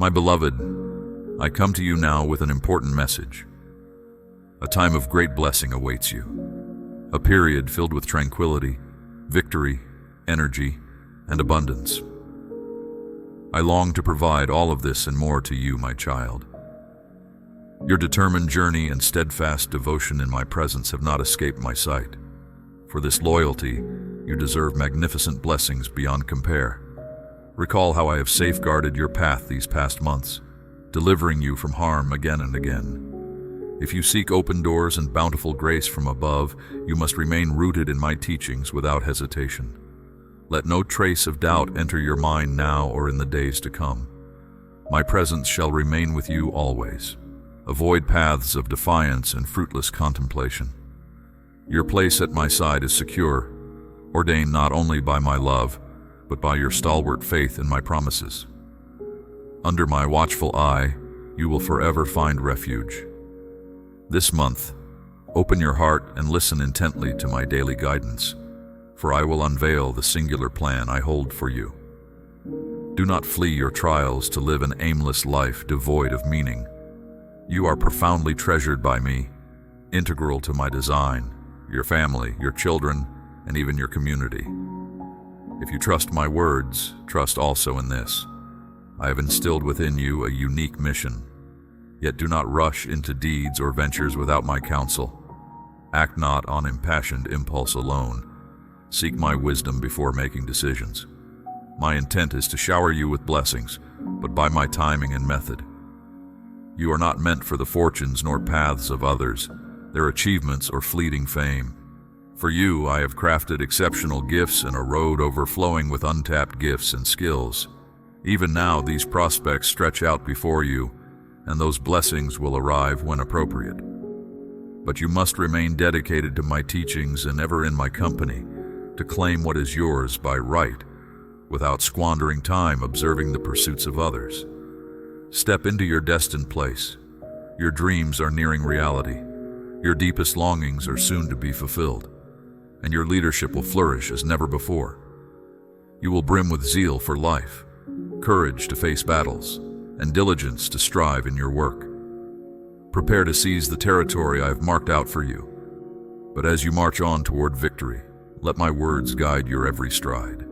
My beloved, I come to you now with an important message. A time of great blessing awaits you, a period filled with tranquility, victory, energy, and abundance. I long to provide all of this and more to you, my child. Your determined journey and steadfast devotion in my presence have not escaped my sight. For this loyalty, you deserve magnificent blessings beyond compare. Recall how I have safeguarded your path these past months, delivering you from harm again and again. If you seek open doors and bountiful grace from above, you must remain rooted in my teachings without hesitation. Let no trace of doubt enter your mind now or in the days to come. My presence shall remain with you always. Avoid paths of defiance and fruitless contemplation. Your place at my side is secure, ordained not only by my love, but by your stalwart faith in my promises. Under my watchful eye, you will forever find refuge. This month, open your heart and listen intently to my daily guidance, for I will unveil the singular plan I hold for you. Do not flee your trials to live an aimless life devoid of meaning. You are profoundly treasured by me, integral to my design, your family, your children, and even your community. If you trust my words, trust also in this. I have instilled within you a unique mission. Yet do not rush into deeds or ventures without my counsel. Act not on impassioned impulse alone. Seek my wisdom before making decisions. My intent is to shower you with blessings, but by my timing and method. You are not meant for the fortunes nor paths of others, their achievements or fleeting fame. For you, I have crafted exceptional gifts and a road overflowing with untapped gifts and skills. Even now, these prospects stretch out before you, and those blessings will arrive when appropriate. But you must remain dedicated to my teachings and ever in my company, to claim what is yours by right, without squandering time observing the pursuits of others. Step into your destined place. Your dreams are nearing reality. Your deepest longings are soon to be fulfilled, and your leadership will flourish as never before. You will brim with zeal for life, courage to face battles, and diligence to strive in your work. Prepare to seize the territory I have marked out for you. But as you march on toward victory, let my words guide your every stride.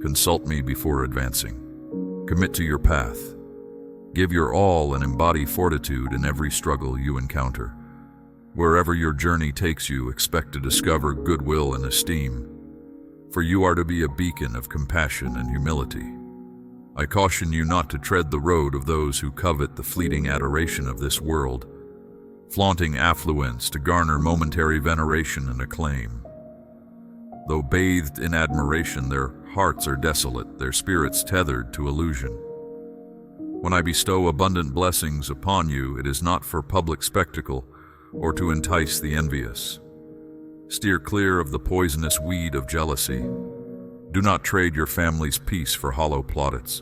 Consult me before advancing. Commit to your path. Give your all and embody fortitude in every struggle you encounter. Wherever your journey takes you, expect to discover goodwill and esteem, for you are to be a beacon of compassion and humility. I caution you not to tread the road of those who covet the fleeting adoration of this world, flaunting affluence to garner momentary veneration and acclaim. Though bathed in admiration, their hearts are desolate, their spirits tethered to illusion. When I bestow abundant blessings upon you, it is not for public spectacle or to entice the envious. Steer clear of the poisonous weed of jealousy. Do not trade your family's peace for hollow plaudits.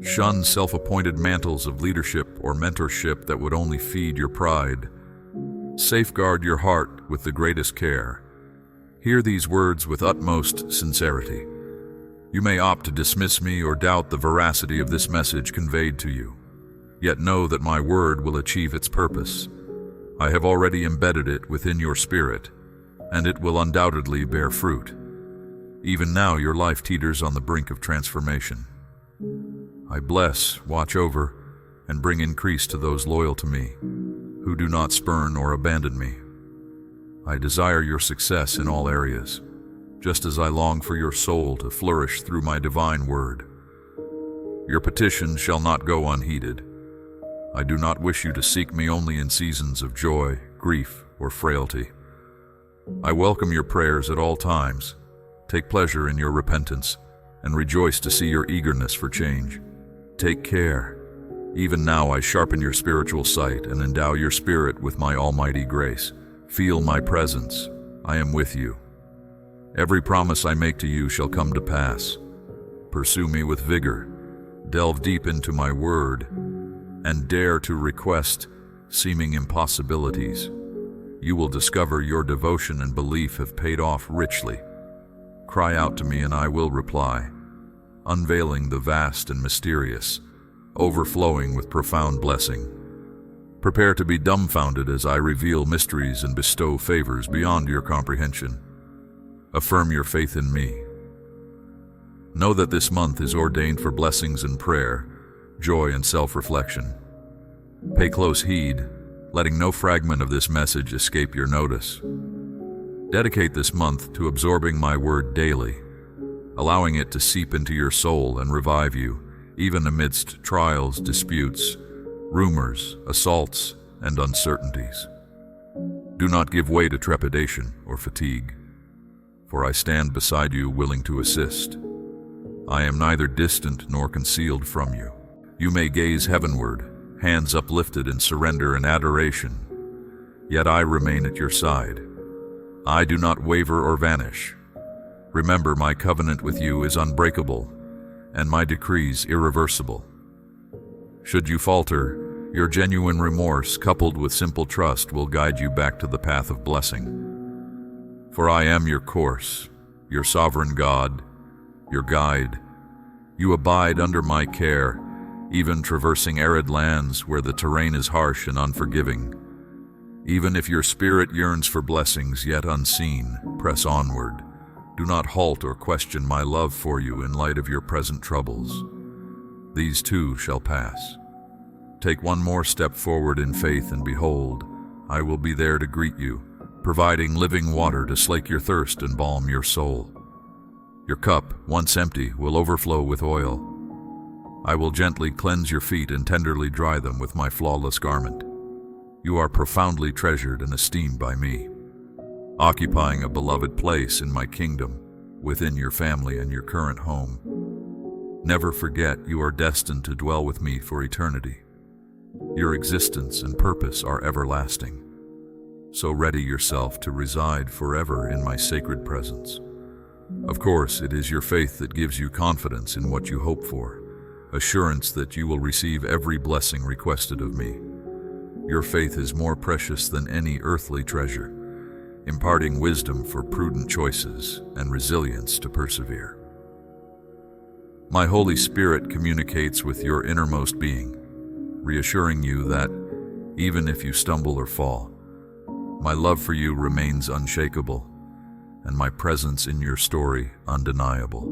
Shun self-appointed mantles of leadership or mentorship that would only feed your pride. Safeguard your heart with the greatest care. Hear these words with utmost sincerity. You may opt to dismiss me or doubt the veracity of this message conveyed to you. Yet know that my word will achieve its purpose. I have already embedded it within your spirit, and it will undoubtedly bear fruit. Even now, your life teeters on the brink of transformation. I bless, watch over, and bring increase to those loyal to me, who do not spurn or abandon me. I desire your success in all areas, just as I long for your soul to flourish through my divine word. Your petition shall not go unheeded. I do not wish you to seek me only in seasons of joy, grief, or frailty. I welcome your prayers at all times, take pleasure in your repentance, and rejoice to see your eagerness for change. Take care. Even now I sharpen your spiritual sight and endow your spirit with my almighty grace. Feel my presence. I am with you. Every promise I make to you shall come to pass. Pursue me with vigor. Delve deep into my word, and dare to request seeming impossibilities. You will discover your devotion and belief have paid off richly. Cry out to me and I will reply, unveiling the vast and mysterious, overflowing with profound blessing. Prepare to be dumbfounded as I reveal mysteries and bestow favors beyond your comprehension. Affirm your faith in me. Know that this month is ordained for blessings in prayer, joy, and self-reflection. Pay close heed, letting no fragment of this message escape your notice. Dedicate this month to absorbing my word daily, allowing it to seep into your soul and revive you, even amidst trials, disputes, rumors, assaults, and uncertainties. Do not give way to trepidation or fatigue, for I stand beside you willing to assist. I am neither distant nor concealed from you. You may gaze heavenward, hands uplifted in surrender and adoration, yet I remain at your side. I do not waver or vanish. Remember, my covenant with you is unbreakable, and my decrees irreversible. Should you falter, your genuine remorse, coupled with simple trust, will guide you back to the path of blessing. For I am your course, your sovereign God, your guide. You abide under my care, even traversing arid lands where the terrain is harsh and unforgiving. Even if your spirit yearns for blessings yet unseen, press onward. Do not halt or question my love for you in light of your present troubles. These too shall pass. Take one more step forward in faith, and behold, I will be there to greet you, providing living water to slake your thirst and balm your soul. Your cup, once empty, will overflow with oil. I will gently cleanse your feet and tenderly dry them with my flawless garment. You are profoundly treasured and esteemed by me, occupying a beloved place in my kingdom, within your family and your current home. Never forget, you are destined to dwell with me for eternity. Your existence and purpose are everlasting. So ready yourself to reside forever in my sacred presence. Of course, it is your faith that gives you confidence in what you hope for, assurance that you will receive every blessing requested of me. Your faith is more precious than any earthly treasure, imparting wisdom for prudent choices and resilience to persevere. My Holy Spirit communicates with your innermost being, reassuring you that, even if you stumble or fall, my love for you remains unshakable, and my presence in your story undeniable.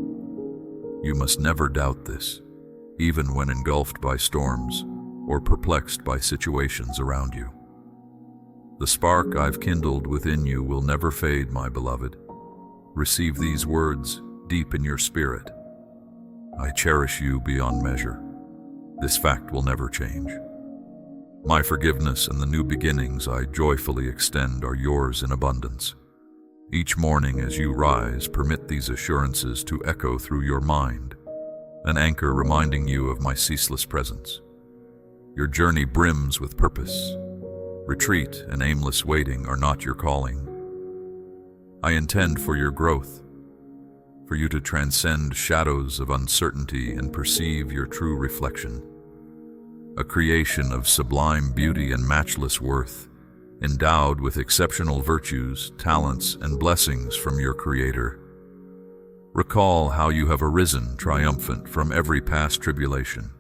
You must never doubt this, even when engulfed by storms or perplexed by situations around you. The spark I've kindled within you will never fade, my beloved. Receive these words deep in your spirit. I cherish you beyond measure. This fact will never change. My forgiveness and the new beginnings I joyfully extend are yours in abundance. Each morning as you rise, permit these assurances to echo through your mind, an anchor reminding you of my ceaseless presence. Your journey brims with purpose. Retreat and aimless waiting are not your calling. I intend for your growth, for you to transcend shadows of uncertainty and perceive your true reflection. A creation of sublime beauty and matchless worth, endowed with exceptional virtues, talents, and blessings from your Creator. Recall how you have arisen triumphant from every past tribulation,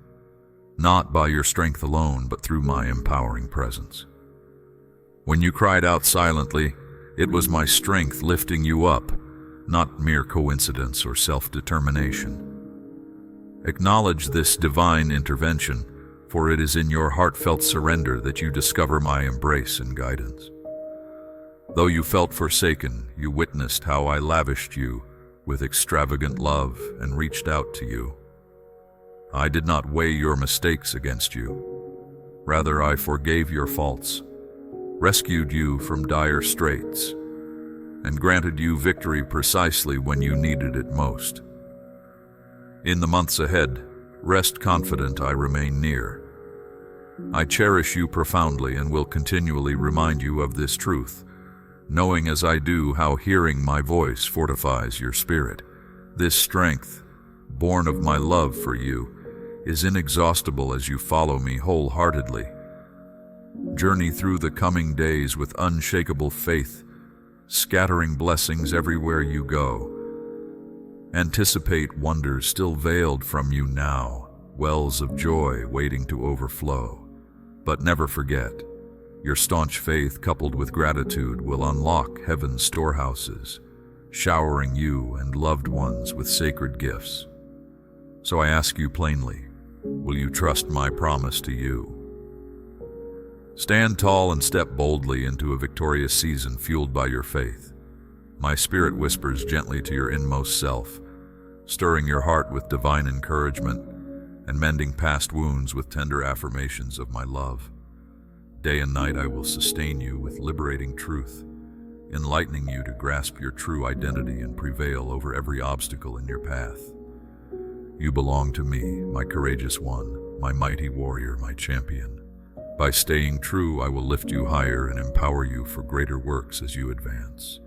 not by your strength alone, but through my empowering presence. When you cried out silently, it was my strength lifting you up, not mere coincidence or self-determination. Acknowledge this divine intervention, for it is in your heartfelt surrender that you discover my embrace and guidance. Though you felt forsaken, you witnessed how I lavished you with extravagant love and reached out to you. I did not weigh your mistakes against you. Rather, I forgave your faults, rescued you from dire straits, and granted you victory precisely when you needed it most. In the months ahead, rest confident I remain near. I cherish you profoundly and will continually remind you of this truth, knowing as I do how hearing my voice fortifies your spirit. This strength, born of my love for you, is inexhaustible as you follow me wholeheartedly. Journey through the coming days with unshakable faith, scattering blessings everywhere you go. Anticipate wonders still veiled from you now, wells of joy waiting to overflow. But never forget, your staunch faith coupled with gratitude will unlock heaven's storehouses, showering you and loved ones with sacred gifts. So I ask you plainly, will you trust my promise to you? Stand tall and step boldly into a victorious season fueled by your faith. My spirit whispers gently to your inmost self, stirring your heart with divine encouragement and mending past wounds with tender affirmations of my love. Day and night I will sustain you with liberating truth, enlightening you to grasp your true identity and prevail over every obstacle in your path. You belong to me, my courageous one, my mighty warrior, my champion. By staying true, I will lift you higher and empower you for greater works as you advance.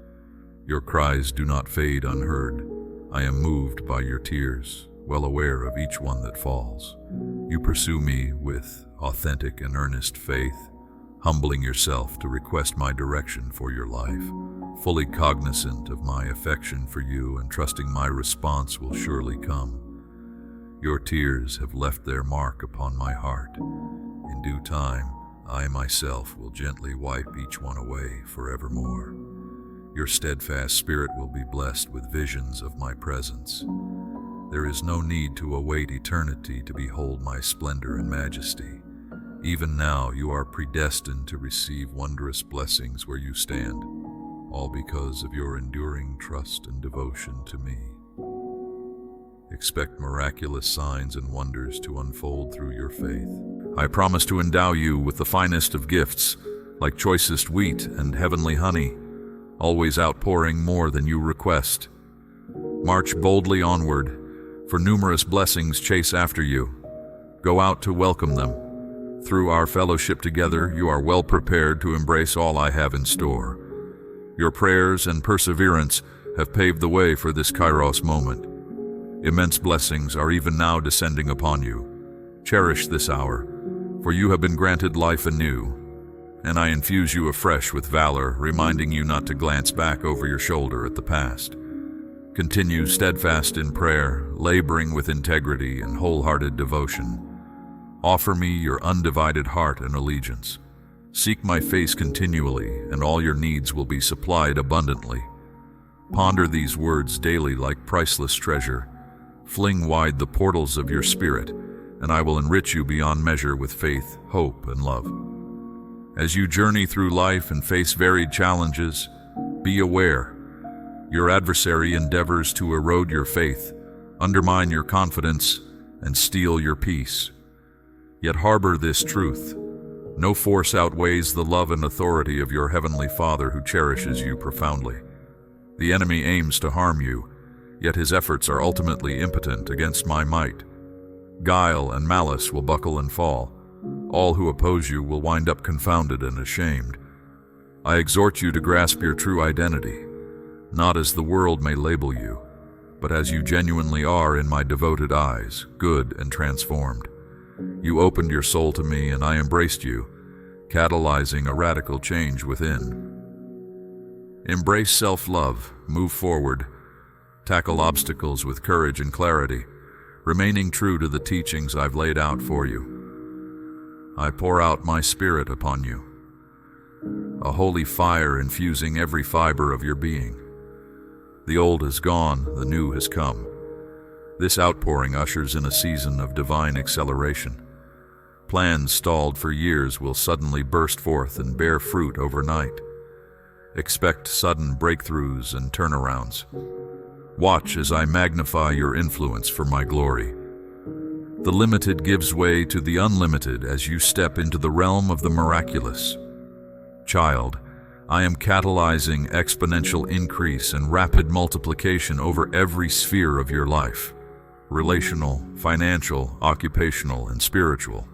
Your cries do not fade unheard. I am moved by your tears, well aware of each one that falls. You pursue me with authentic and earnest faith, humbling yourself to request my direction for your life, fully cognizant of my affection for you and trusting my response will surely come. Your tears have left their mark upon my heart. In due time, I myself will gently wipe each one away forevermore. Your steadfast spirit will be blessed with visions of my presence. There is no need to await eternity to behold my splendor and majesty. Even now, you are predestined to receive wondrous blessings where you stand, all because of your enduring trust and devotion to me. Expect miraculous signs and wonders to unfold through your faith. I promise to endow you with the finest of gifts, like choicest wheat and heavenly honey, always outpouring more than you request. March boldly onward, for numerous blessings chase after you. Go out to welcome them. Through our fellowship together, you are well prepared to embrace all I have in store. Your prayers and perseverance have paved the way for this Kairos moment. Immense blessings are even now descending upon you. Cherish this hour, for you have been granted life anew, and I infuse you afresh with valor, reminding you not to glance back over your shoulder at the past. Continue steadfast in prayer, laboring with integrity and wholehearted devotion. Offer me your undivided heart and allegiance. Seek my face continually, and all your needs will be supplied abundantly. Ponder these words daily like priceless treasure. Fling wide the portals of your spirit, and I will enrich you beyond measure with faith, hope, and love. As you journey through life and face varied challenges, be aware. Your adversary endeavors to erode your faith, undermine your confidence, and steal your peace. Yet harbor this truth. No force outweighs the love and authority of your Heavenly Father who cherishes you profoundly. The enemy aims to harm you, yet his efforts are ultimately impotent against my might. Guile and malice will buckle and fall. All who oppose you will wind up confounded and ashamed. I exhort you to grasp your true identity, not as the world may label you, but as you genuinely are in my devoted eyes, good and transformed. You opened your soul to me and I embraced you, catalyzing a radical change within. Embrace self-love, move forward, tackle obstacles with courage and clarity, remaining true to the teachings I've laid out for you. I pour out my spirit upon you, a holy fire infusing every fiber of your being. The old has gone, the new has come. This outpouring ushers in a season of divine acceleration. Plans stalled for years will suddenly burst forth and bear fruit overnight. Expect sudden breakthroughs and turnarounds. Watch as I magnify your influence for my glory. The limited gives way to the unlimited as you step into the realm of the miraculous. Child, I am catalyzing exponential increase and rapid multiplication over every sphere of your life: relational, financial, occupational, and spiritual.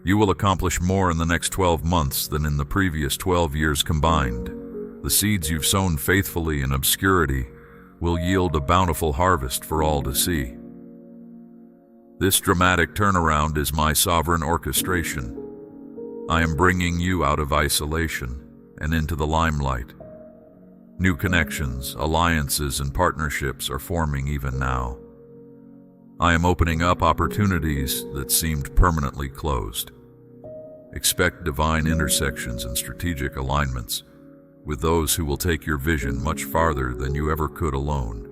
You will accomplish more in the next 12 months than in the previous 12 years combined. The seeds you've sown faithfully in obscurity will yield a bountiful harvest for all to see. This dramatic turnaround is my sovereign orchestration. I am bringing you out of isolation and into the limelight. New connections, alliances, and partnerships are forming even now. I am opening up opportunities that seemed permanently closed. Expect divine intersections and strategic alignments with those who will take your vision much farther than you ever could alone.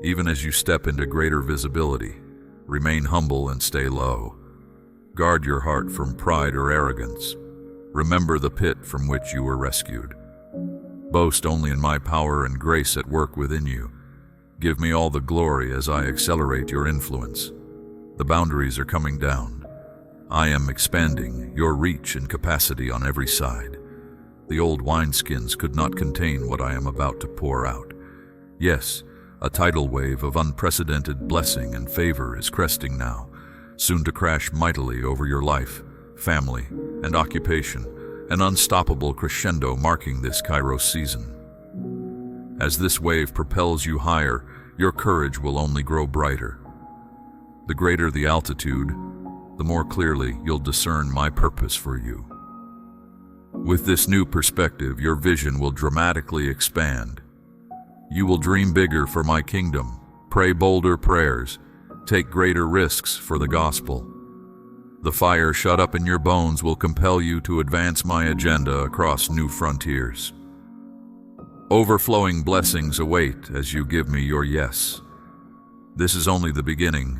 Even as you step into greater visibility, remain humble and stay low. Guard your heart from pride or arrogance. Remember the pit from which you were rescued. Boast only in my power and grace at work within you. Give me all the glory as I accelerate your influence. The boundaries are coming down. I am expanding your reach and capacity on every side. The old wineskins could not contain what I am about to pour out. Yes, a tidal wave of unprecedented blessing and favor is cresting now, soon to crash mightily over your life, family, and occupation, an unstoppable crescendo marking this Kairos season. As this wave propels you higher, your courage will only grow brighter. The greater the altitude, the more clearly you'll discern my purpose for you. With this new perspective, your vision will dramatically expand. You will dream bigger for my kingdom, pray bolder prayers, take greater risks for the gospel. The fire shut up in your bones will compel you to advance my agenda across new frontiers. Overflowing blessings await as you give me your yes. This is only the beginning.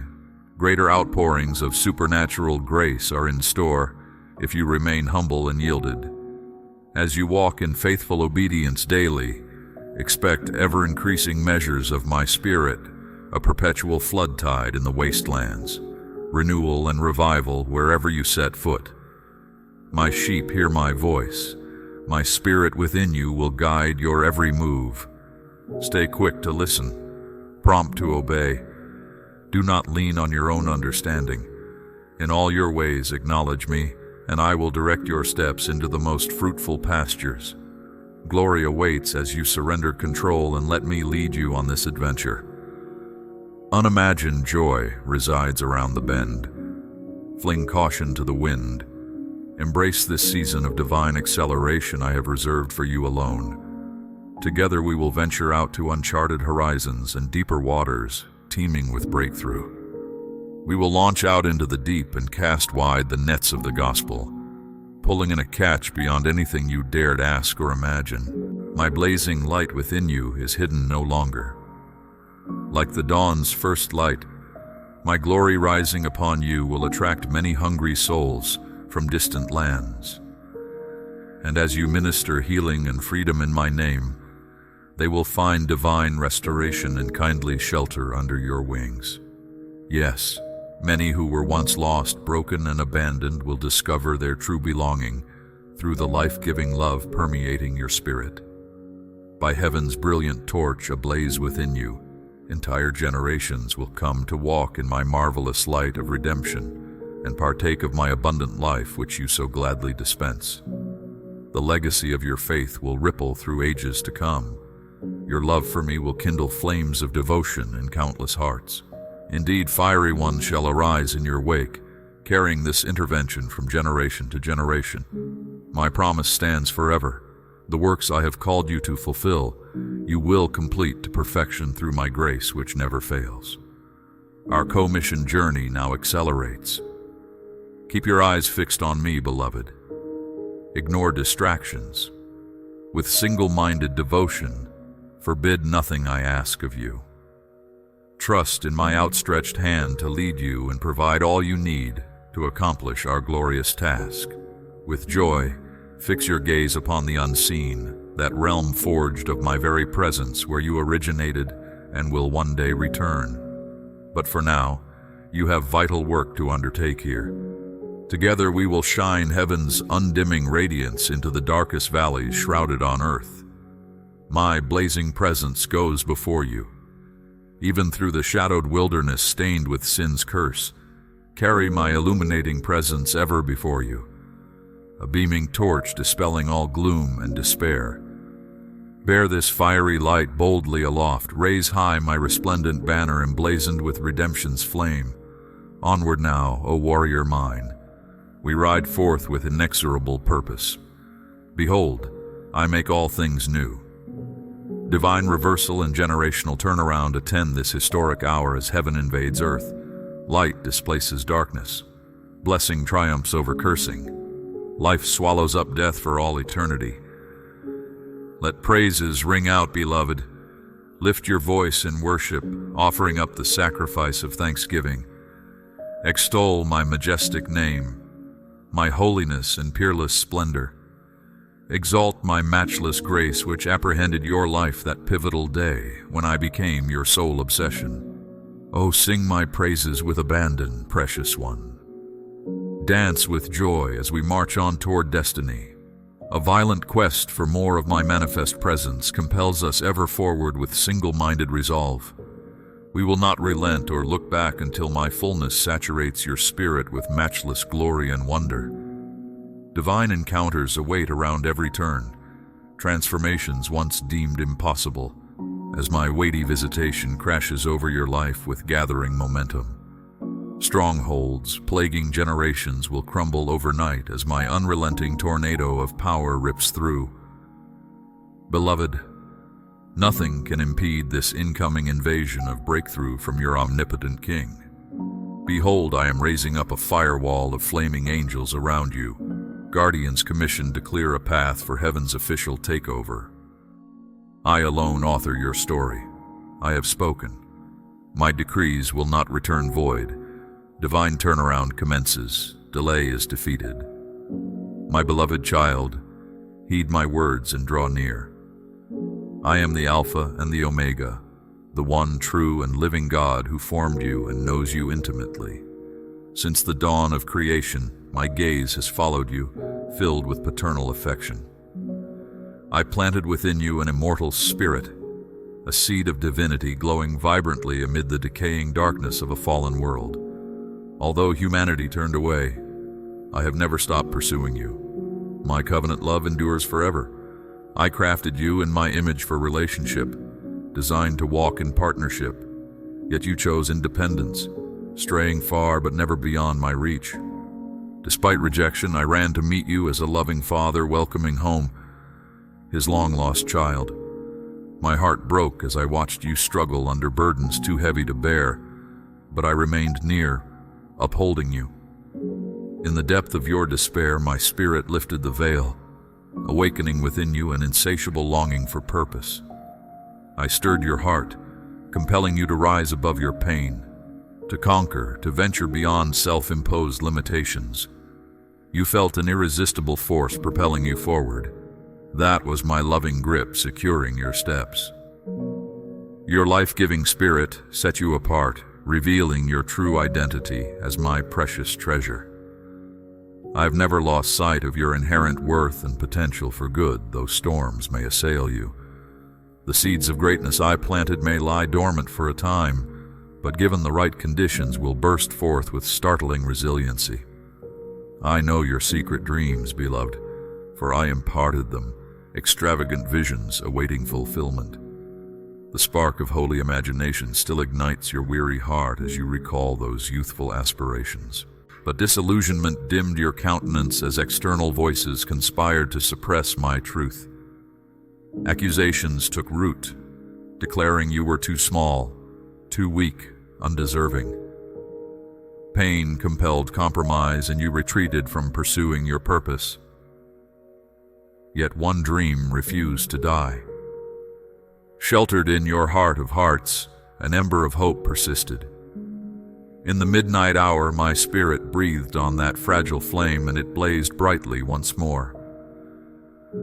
Greater outpourings of supernatural grace are in store if you remain humble and yielded. As you walk in faithful obedience daily, expect ever-increasing measures of my spirit, a perpetual flood tide in the wastelands, renewal and revival wherever you set foot. My sheep hear my voice. My spirit within you will guide your every move. Stay quick to listen, prompt to obey. Do not lean on your own understanding. In all your ways acknowledge me, and I will direct your steps into the most fruitful pastures. Glory awaits as you surrender control and let me lead you on this adventure. Unimagined joy resides around the bend. Fling caution to the wind. Embrace this season of divine acceleration I have reserved for you alone. Together we will venture out to uncharted horizons and deeper waters, teeming with breakthrough. We will launch out into the deep and cast wide the nets of the gospel, pulling in a catch beyond anything you dared ask or imagine. My blazing light within you is hidden no longer. Like the dawn's first light, my glory rising upon you will attract many hungry souls from distant lands. And as you minister healing and freedom in my name, they will find divine restoration and kindly shelter under your wings. Yes, many who were once lost, broken, and abandoned will discover their true belonging through the life-giving love permeating your spirit. By heaven's brilliant torch ablaze within you, entire generations will come to walk in my marvelous light of redemption and partake of my abundant life which you so gladly dispense. The legacy of your faith will ripple through ages to come. Your love for me will kindle flames of devotion in countless hearts. Indeed, fiery ones shall arise in your wake, carrying this intervention from generation to generation. My promise stands forever. The works I have called you to fulfill, you will complete to perfection through my grace which never fails. Our co-mission journey now accelerates. Keep your eyes fixed on me, beloved. Ignore distractions. With single-minded devotion, forbid nothing I ask of you. Trust in my outstretched hand to lead you and provide all you need to accomplish our glorious task. With joy, fix your gaze upon the unseen, that realm forged of my very presence where you originated and will one day return. But for now, you have vital work to undertake here. Together we will shine heaven's undimming radiance into the darkest valleys shrouded on earth. My blazing presence goes before you. Even through the shadowed wilderness stained with sin's curse, carry my illuminating presence ever before you, a beaming torch dispelling all gloom and despair. Bear this fiery light boldly aloft, raise high my resplendent banner emblazoned with redemption's flame. Onward now, O warrior mine, we ride forth with inexorable purpose. Behold, I make all things new. Divine reversal and generational turnaround attend this historic hour as heaven invades earth. Light displaces darkness. Blessing triumphs over cursing. Life swallows up death for all eternity. Let praises ring out, beloved. Lift your voice in worship, offering up the sacrifice of thanksgiving. Extol my majestic name, my holiness and peerless splendor. Exalt my matchless grace which apprehended your life that pivotal day when I became your sole obsession. Oh, sing my praises with abandon, precious one. Dance with joy as we march on toward destiny. A violent quest for more of my manifest presence compels us ever forward with single-minded resolve. We will not relent or look back until my fullness saturates your spirit with matchless glory and wonder. Divine encounters await around every turn, transformations once deemed impossible, as my weighty visitation crashes over your life with gathering momentum. Strongholds plaguing generations will crumble overnight as my unrelenting tornado of power rips through. Beloved, nothing can impede this incoming invasion of breakthrough from your omnipotent King. Behold, I am raising up a firewall of flaming angels around you, guardians commissioned to clear a path for heaven's official takeover. I alone author your story. I have spoken. My decrees will not return void. Divine turnaround commences. Delay is defeated. My beloved child, heed my words and draw near. I am the Alpha and the Omega, the one true and living God who formed you and knows you intimately. Since the dawn of creation, my gaze has followed you, filled with paternal affection. I planted within you an immortal spirit, a seed of divinity glowing vibrantly amid the decaying darkness of a fallen world. Although humanity turned away, I have never stopped pursuing you. My covenant love endures forever. I crafted you in my image for relationship, designed to walk in partnership, yet you chose independence, straying far but never beyond my reach. Despite rejection, I ran to meet you as a loving father welcoming home his long-lost child. My heart broke as I watched you struggle under burdens too heavy to bear, but I remained near, upholding you. In the depth of your despair, my spirit lifted the veil, awakening within you an insatiable longing for purpose. I stirred your heart, compelling you to rise above your pain, to conquer, to venture beyond self-imposed limitations. You felt an irresistible force propelling you forward. That was my loving grip securing your steps. Your life-giving spirit set you apart, revealing your true identity as my precious treasure. I've never lost sight of your inherent worth and potential for good, though storms may assail you. The seeds of greatness I planted may lie dormant for a time, but given the right conditions will burst forth with startling resiliency. I know your secret dreams, beloved, for I imparted them, extravagant visions awaiting fulfillment. The spark of holy imagination still ignites your weary heart as you recall those youthful aspirations. But disillusionment dimmed your countenance as external voices conspired to suppress my truth. Accusations took root, declaring you were too small, too weak, undeserving. Pain compelled compromise and you retreated from pursuing your purpose. Yet one dream refused to die. Sheltered in your heart of hearts, an ember of hope persisted. In the midnight hour, my spirit breathed on that fragile flame and it blazed brightly once more.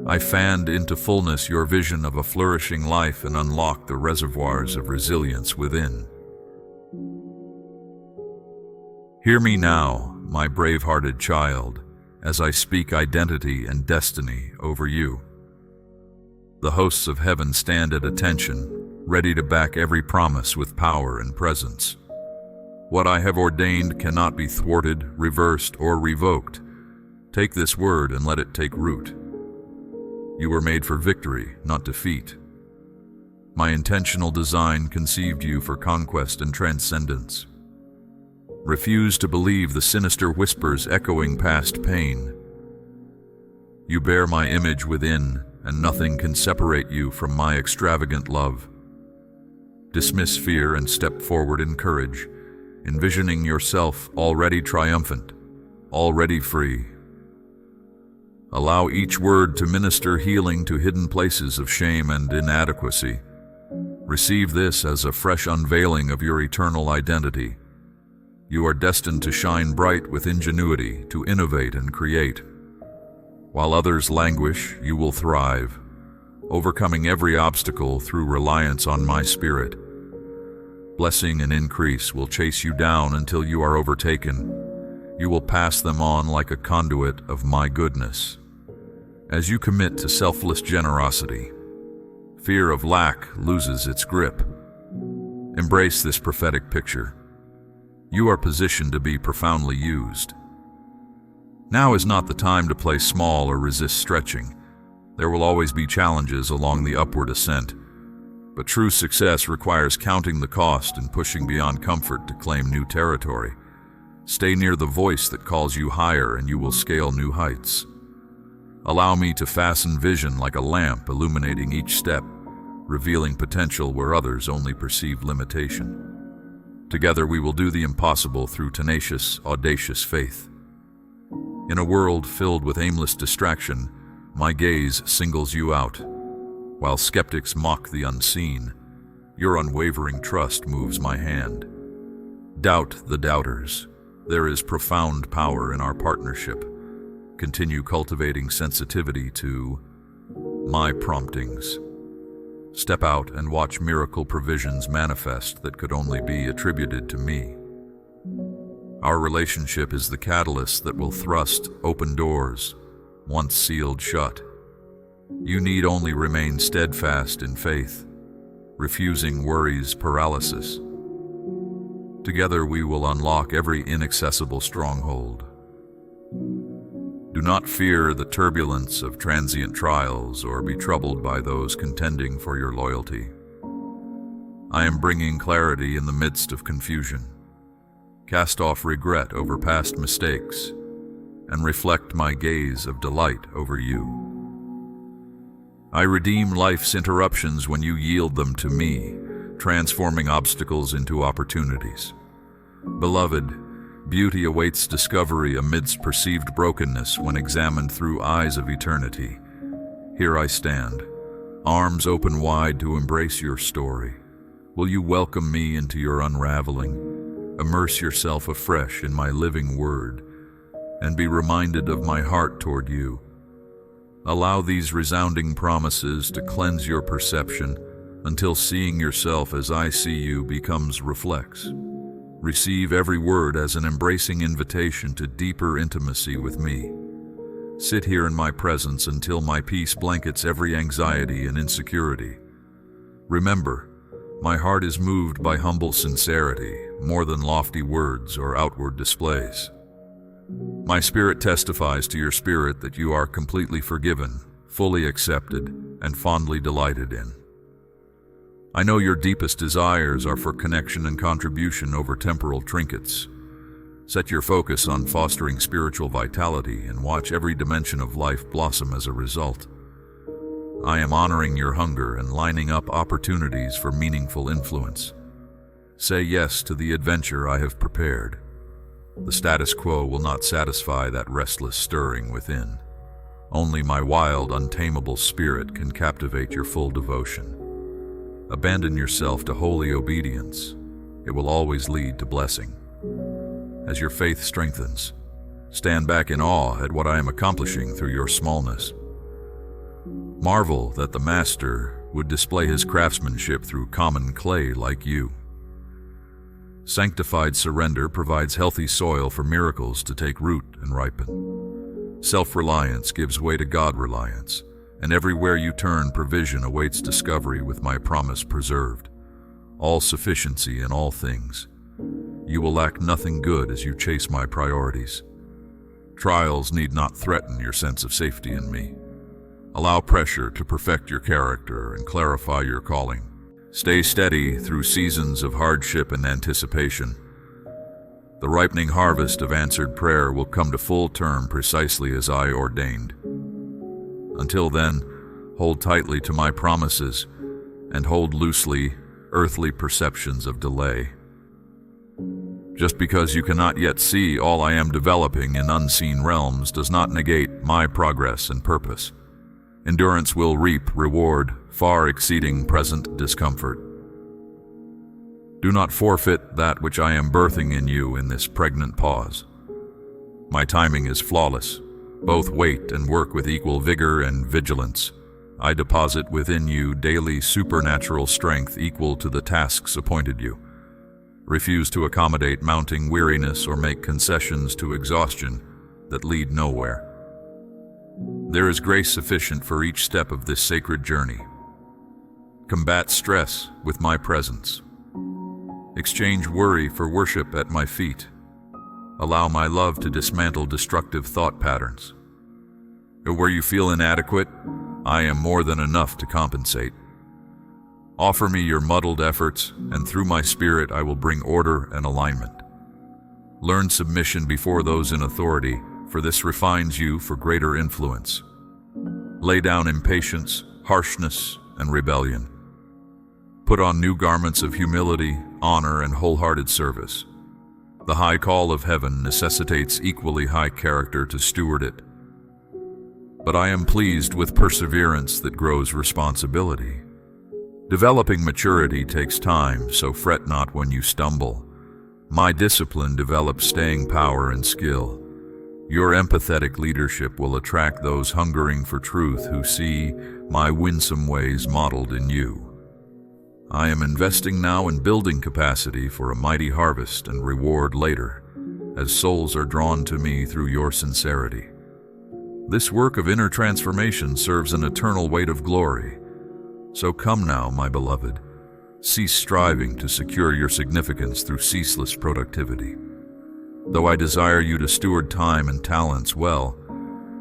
I fanned into fullness your vision of a flourishing life and unlocked the reservoirs of resilience within. Hear me now, my brave-hearted child, as I speak identity and destiny over you. The hosts of heaven stand at attention, ready to back every promise with power and presence. What I have ordained cannot be thwarted, reversed, or revoked. Take this word and let it take root. You were made for victory, not defeat. My intentional design conceived you for conquest and transcendence. Refuse to believe the sinister whispers echoing past pain. You bear my image within, and nothing can separate you from my extravagant love. Dismiss fear and step forward in courage, envisioning yourself already triumphant, already free. Allow each word to minister healing to hidden places of shame and inadequacy. Receive this as a fresh unveiling of your eternal identity. You are destined to shine bright with ingenuity, to innovate and create. While others languish, you will thrive, overcoming every obstacle through reliance on my spirit. Blessing and increase will chase you down until you are overtaken. You will pass them on like a conduit of my goodness. As you commit to selfless generosity, fear of lack loses its grip. Embrace this prophetic picture. You are positioned to be profoundly used. Now is not the time to play small or resist stretching. There will always be challenges along the upward ascent, but true success requires counting the cost and pushing beyond comfort to claim new territory. Stay near the voice that calls you higher and you will scale new heights. Allow me to fasten vision like a lamp, illuminating each step, revealing potential where others only perceive limitation. Together we will do the impossible through tenacious, audacious faith. In a world filled with aimless distraction, my gaze singles you out. While skeptics mock the unseen, your unwavering trust moves my hand. Doubt the doubters. There is profound power in our partnership. Continue cultivating sensitivity to my promptings. Step out and watch miracle provisions manifest that could only be attributed to me. Our relationship is the catalyst that will thrust open doors, once sealed shut. You need only remain steadfast in faith, refusing worry's paralysis. Together we will unlock every inaccessible stronghold. Do not fear the turbulence of transient trials or be troubled by those contending for your loyalty. I am bringing clarity in the midst of confusion. Cast off regret over past mistakes and reflect my gaze of delight over you. I redeem life's interruptions when you yield them to me, transforming obstacles into opportunities. Beloved, beauty awaits discovery amidst perceived brokenness when examined through eyes of eternity. Here I stand, arms open wide to embrace your story. Will you welcome me into your unraveling? Immerse yourself afresh in my living word, and be reminded of my heart toward you. Allow these resounding promises to cleanse your perception until seeing yourself as I see you becomes reflex. Receive every word as an embracing invitation to deeper intimacy with me. Sit here in my presence until my peace blankets every anxiety and insecurity. Remember, my heart is moved by humble sincerity, more than lofty words or outward displays. My spirit testifies to your spirit that you are completely forgiven, fully accepted, and fondly delighted in. I know your deepest desires are for connection and contribution over temporal trinkets. Set your focus on fostering spiritual vitality and watch every dimension of life blossom as a result. I am honoring your hunger and lining up opportunities for meaningful influence. Say yes to the adventure I have prepared. The status quo will not satisfy that restless stirring within. Only my wild, untamable spirit can captivate your full devotion. Abandon yourself to holy obedience. It will always lead to blessing. As your faith strengthens, stand back in awe at what I am accomplishing through your smallness. Marvel that the Master would display his craftsmanship through common clay like you. Sanctified surrender provides healthy soil for miracles to take root and ripen. Self-reliance gives way to God-reliance, and everywhere you turn, provision awaits discovery with my promise preserved. All sufficiency in all things. You will lack nothing good as you chase my priorities. Trials need not threaten your sense of safety in me. Allow pressure to perfect your character and clarify your calling. Stay steady through seasons of hardship and anticipation. The ripening harvest of answered prayer will come to full term precisely as I ordained. Until then, Hold tightly to my promises, and hold loosely earthly perceptions of delay. Just because you cannot yet see all I am developing in unseen realms does not negate my progress and purpose. Endurance will reap reward far exceeding present discomfort. Do not forfeit that which I am birthing in you in this pregnant pause. My timing is flawless. Both wait and work with equal vigor and vigilance. I deposit within you daily supernatural strength equal to the tasks appointed you. Refuse to accommodate mounting weariness or make concessions to exhaustion that lead nowhere. There is grace sufficient for each step of this sacred journey. Combat stress with my presence. Exchange worry for worship at my feet. Allow my love to dismantle destructive thought patterns. Where you feel inadequate, I am more than enough to compensate. Offer me your muddled efforts, and through my spirit I will bring order and alignment. Learn submission before those in authority, for this refines you for greater influence. Lay down impatience, harshness, and rebellion. Put on new garments of humility, honor, and wholehearted service. The high call of heaven necessitates equally high character to steward it. But I am pleased with perseverance that grows responsibility. Developing maturity takes time, so fret not when you stumble. My discipline develops staying power and skill. Your empathetic leadership will attract those hungering for truth who see my winsome ways modeled in you. I am investing now in building capacity for a mighty harvest and reward later, as souls are drawn to me through your sincerity. This work of inner transformation serves an eternal weight of glory. So come now, my beloved, cease striving to secure your significance through ceaseless productivity. Though I desire you to steward time and talents well,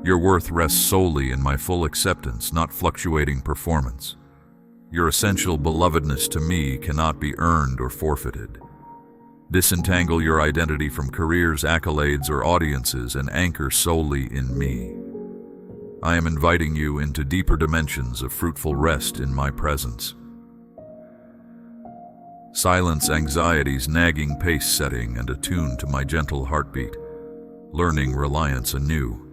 your worth rests solely in my full acceptance, not fluctuating performance. Your essential belovedness to me cannot be earned or forfeited. Disentangle your identity from careers, accolades, or audiences and anchor solely in me. I am inviting you into deeper dimensions of fruitful rest in my presence. Silence anxiety's nagging pace setting and attune to my gentle heartbeat, learning reliance anew.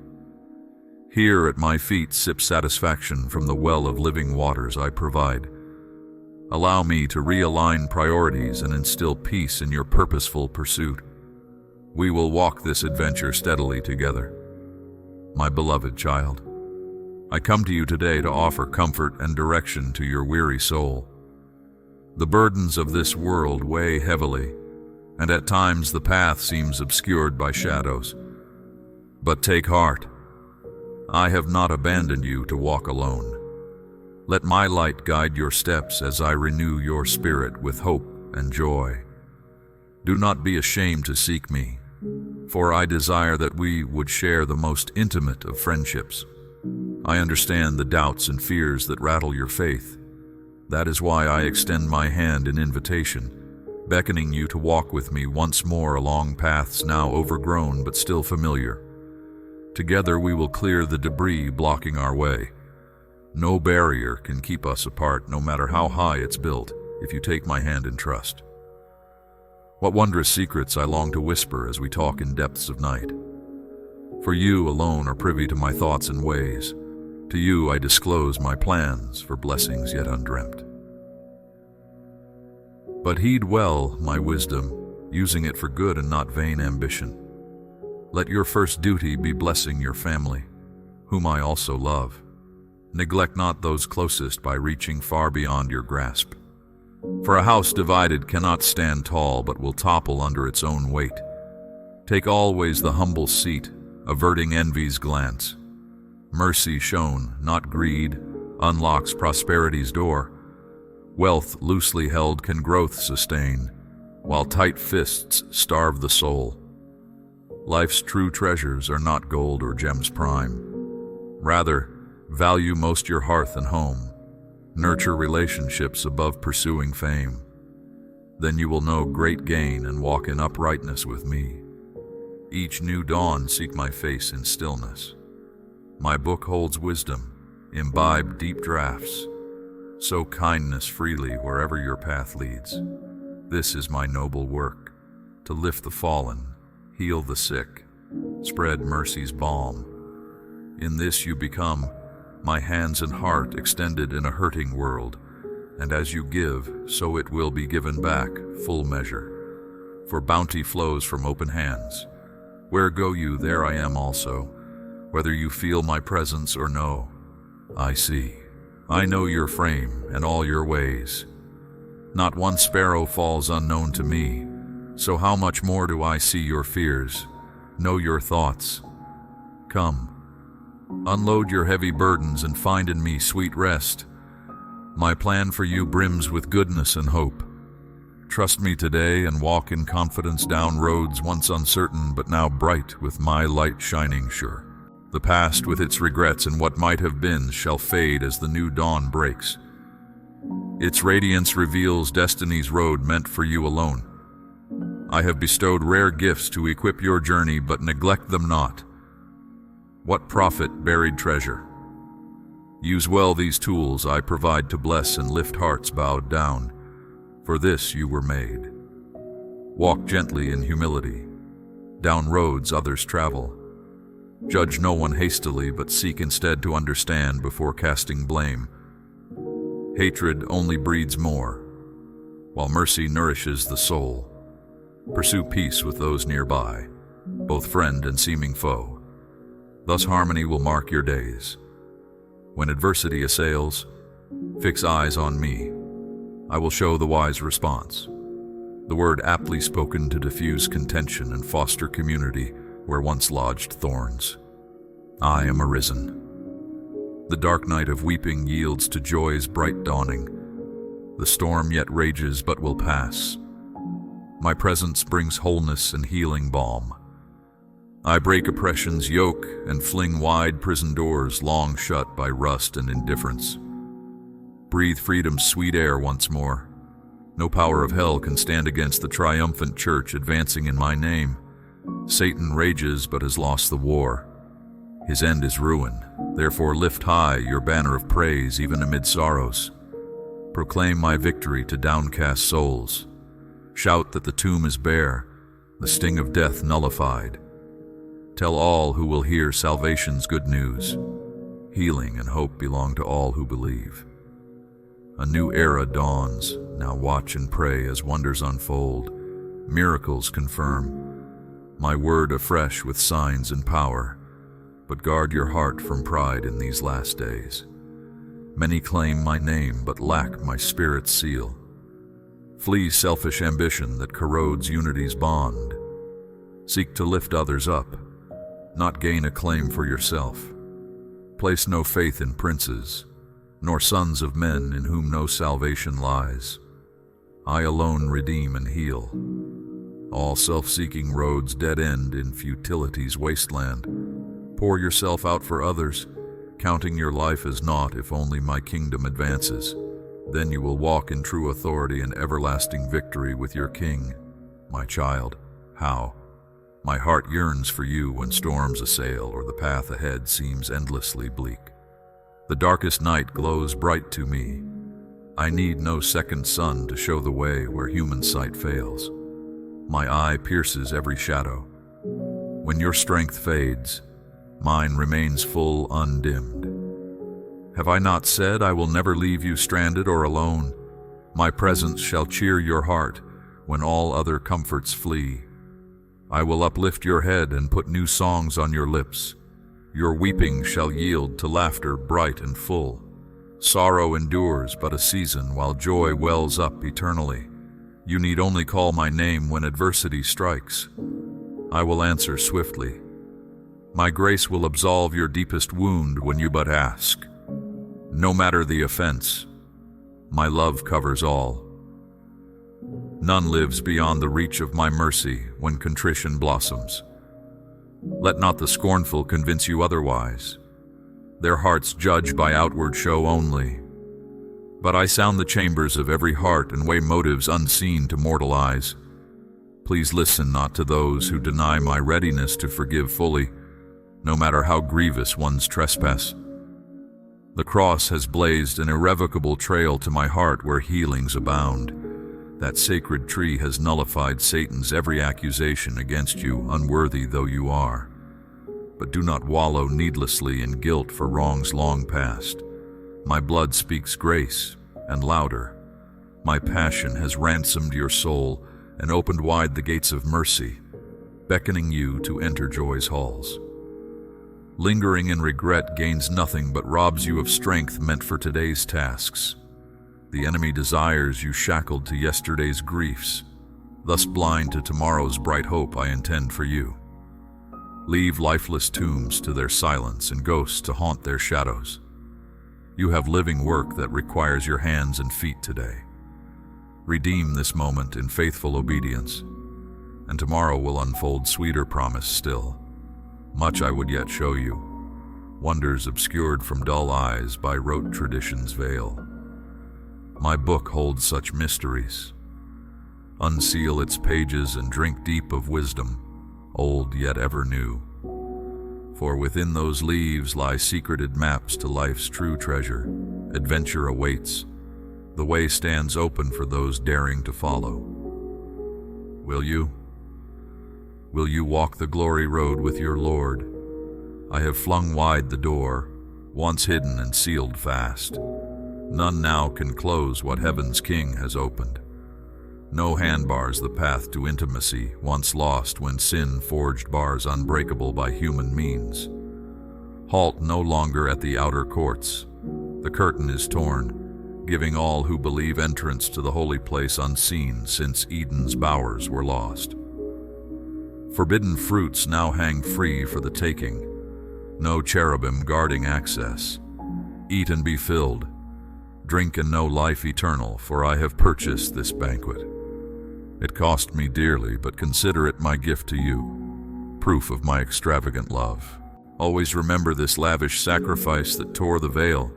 Here at my feet sip satisfaction from the well of living waters I provide. Allow me to realign priorities and instill peace in your purposeful pursuit. We will walk this adventure steadily together. My beloved child, I come to you today to offer comfort and direction to your weary soul. The burdens of this world weigh heavily, and at times the path seems obscured by shadows. But take heart. I have not abandoned you to walk alone. Let my light guide your steps as I renew your spirit with hope and joy. Do not be ashamed to seek me, for I desire that we would share the most intimate of friendships. I understand the doubts and fears that rattle your faith. That is why I extend my hand in invitation, beckoning you to walk with me once more along paths now overgrown but still familiar. Together we will clear the debris blocking our way. No barrier can keep us apart, no matter how high it's built, if you take my hand in trust. What wondrous secrets I long to whisper as we talk in depths of night. For you alone are privy to my thoughts and ways. To you I disclose my plans for blessings yet undreamt. But heed well my wisdom, using it for good and not vain ambition. Let your first duty be blessing your family, whom I also love. Neglect not those closest by reaching far beyond your grasp. For a house divided cannot stand tall, but will topple under its own weight. Take always the humble seat, averting envy's glance. Mercy shown, not greed, unlocks prosperity's door. Wealth loosely held can growth sustain, while tight fists starve the soul. Life's true treasures are not gold or gems prime. Rather, value most your hearth and home. Nurture relationships above pursuing fame. Then you will know great gain and walk in uprightness with me. Each new dawn seek my face in stillness. My book holds wisdom, Imbibe deep draughts. Sow kindness freely wherever your path leads. This is my noble work, to lift the fallen, heal the sick, spread mercy's balm. In this you become my hands and heart extended in a hurting world, and as you give, so it will be given back, full measure. For bounty flows from open hands. Where go you, there I am also, whether you feel my presence or no. I see. I know your frame and all your ways. Not one sparrow falls unknown to me, so how much more do I see your fears, know your thoughts. Come, unload your heavy burdens and find in me sweet rest. My plan for you brims with goodness and hope. Trust me today and walk in confidence down roads once uncertain but now bright with my light shining sure. The past with its regrets and what might have been shall fade as the new dawn breaks. Its radiance reveals destiny's road meant for you alone. I have bestowed rare gifts to equip your journey, but neglect them not. What profit buried treasure? Use well these tools I provide to bless and lift hearts bowed down. For this you were made. Walk gently in humility, down roads others travel. Judge no one hastily, but seek instead to understand before casting blame. Hatred only breeds more, while mercy nourishes the soul. Pursue peace with those nearby, both friend and seeming foe. Thus harmony will mark your days. When adversity assails, fix eyes on me. I will show the wise response. The word aptly spoken to diffuse contention and foster community where once lodged thorns. I am arisen. The dark night of weeping yields to joy's bright dawning. The storm yet rages but will pass. My presence brings wholeness and healing balm. I break oppression's yoke and fling wide prison doors long shut by rust and indifference. Breathe freedom's sweet air once more. No power of hell can stand against the triumphant church advancing in my name. Satan rages but has lost the war. His end is ruin. Therefore lift high your banner of praise even amid sorrows. Proclaim my victory to downcast souls. Shout that the tomb is bare, the sting of death nullified. Tell all who will hear salvation's good news. Healing and hope belong to all who believe. A new era dawns. Now watch and pray as wonders unfold. Miracles confirm. My word afresh with signs and power. But guard your heart from pride in these last days. Many claim my name but lack my spirit's seal. Flee selfish ambition that corrodes unity's bond. Seek to lift others up, not gain a claim for yourself. Place no faith in princes, nor sons of men in whom no salvation lies. I alone redeem and heal. All self-seeking roads dead end in futility's wasteland. Pour yourself out for others, counting your life as naught if only my kingdom advances. Then you will walk in true authority and everlasting victory with your King. My child, how? My heart yearns for you when storms assail or the path ahead seems endlessly bleak. The darkest night glows bright to me. I need no second sun to show the way where human sight fails. My eye pierces every shadow. When your strength fades, mine remains full undimmed. Have I not said I will never leave you stranded or alone? My presence shall cheer your heart when all other comforts flee. I will uplift your head and put new songs on your lips. Your weeping shall yield to laughter bright and full. Sorrow endures but a season while joy wells up eternally. You need only call my name when adversity strikes. I will answer swiftly. My grace will absolve your deepest wound when you but ask. No matter the offense, my love covers all. None lives beyond the reach of my mercy when contrition blossoms. Let not the scornful convince you otherwise. Their hearts judge by outward show only. But I sound the chambers of every heart and weigh motives unseen to mortal eyes. Please listen not to those who deny my readiness to forgive fully, no matter how grievous one's trespass. The cross has blazed an irrevocable trail to my heart where healings abound. That sacred tree has nullified Satan's every accusation against you, unworthy though you are. But do not wallow needlessly in guilt for wrongs long past. My blood speaks grace, and louder. My passion has ransomed your soul and opened wide the gates of mercy, beckoning you to enter joy's halls. Lingering in regret gains nothing but robs you of strength meant for today's tasks. The enemy desires you shackled to yesterday's griefs, thus blind to tomorrow's bright hope I intend for you. Leave lifeless tombs to their silence and ghosts to haunt their shadows. You have living work that requires your hands and feet today. Redeem this moment in faithful obedience, and tomorrow will unfold sweeter promise still. Much I would yet show you, wonders obscured from dull eyes by rote tradition's veil. My book holds such mysteries. Unseal its pages and drink deep of wisdom, old yet ever new. For within those leaves lie secreted maps to life's true treasure. Adventure awaits. The way stands open for those daring to follow. Will you? Will you walk the glory road with your Lord? I have flung wide the door, once hidden and sealed fast. None now can close what heaven's King has opened. No hand bars the path to intimacy, once lost when sin forged bars unbreakable by human means. Halt no longer at the outer courts. The curtain is torn, giving all who believe entrance to the holy place unseen since Eden's bowers were lost. Forbidden fruits now hang free for the taking, no cherubim guarding access. Eat and be filled, drink and know life eternal, for I have purchased this banquet. It cost me dearly, but consider it my gift to you, proof of my extravagant love. Always remember this lavish sacrifice that tore the veil,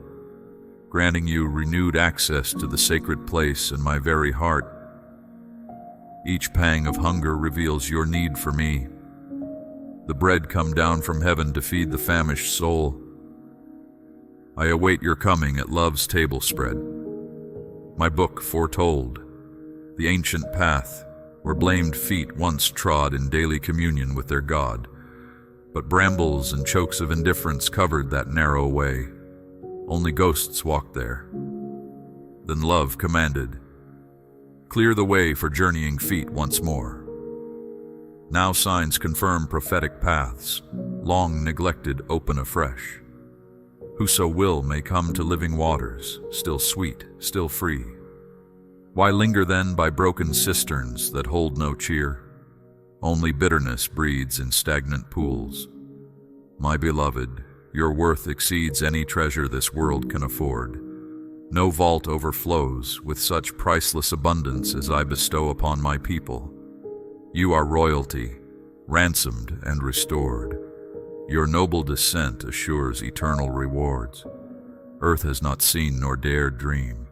granting you renewed access to the sacred place in my very heart. Each pang of hunger reveals your need for me. The bread come down from heaven to feed the famished soul. I await your coming at love's table spread. My book foretold the ancient path where blamed feet once trod in daily communion with their God, but brambles and chokes of indifference covered that narrow way. Only ghosts walked there. Then love commanded, clear the way for journeying feet once more. Now signs confirm prophetic paths, long neglected open afresh. Whoso will may come to living waters, still sweet, still free. Why linger then by broken cisterns that hold no cheer? Only bitterness breeds in stagnant pools. My beloved, your worth exceeds any treasure this world can afford. No vault overflows with such priceless abundance as I bestow upon my people. You are royalty, ransomed and restored. Your noble descent assures eternal rewards. Earth has not seen nor dared dream.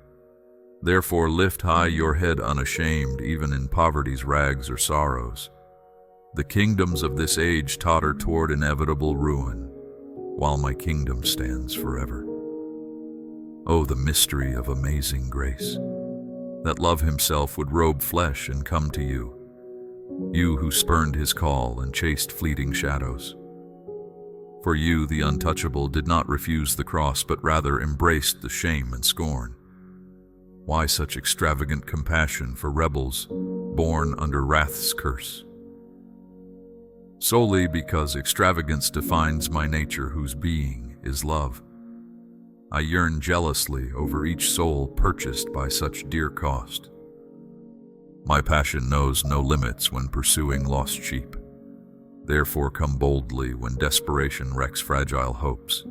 Therefore lift high your head unashamed, even in poverty's rags or sorrows. The kingdoms of this age totter toward inevitable ruin, while my kingdom stands forever. Oh, the mystery of amazing grace, that love himself would robe flesh and come to you, you who spurned his call and chased fleeting shadows. For you, the untouchable, did not refuse the cross, but rather embraced the shame and scorn. Why such extravagant compassion for rebels born under wrath's curse? Solely because extravagance defines my nature, whose being is love. I yearn jealously over each soul purchased by such dear cost. My passion knows no limits when pursuing lost sheep. Therefore come boldly when desperation wrecks fragile hopes.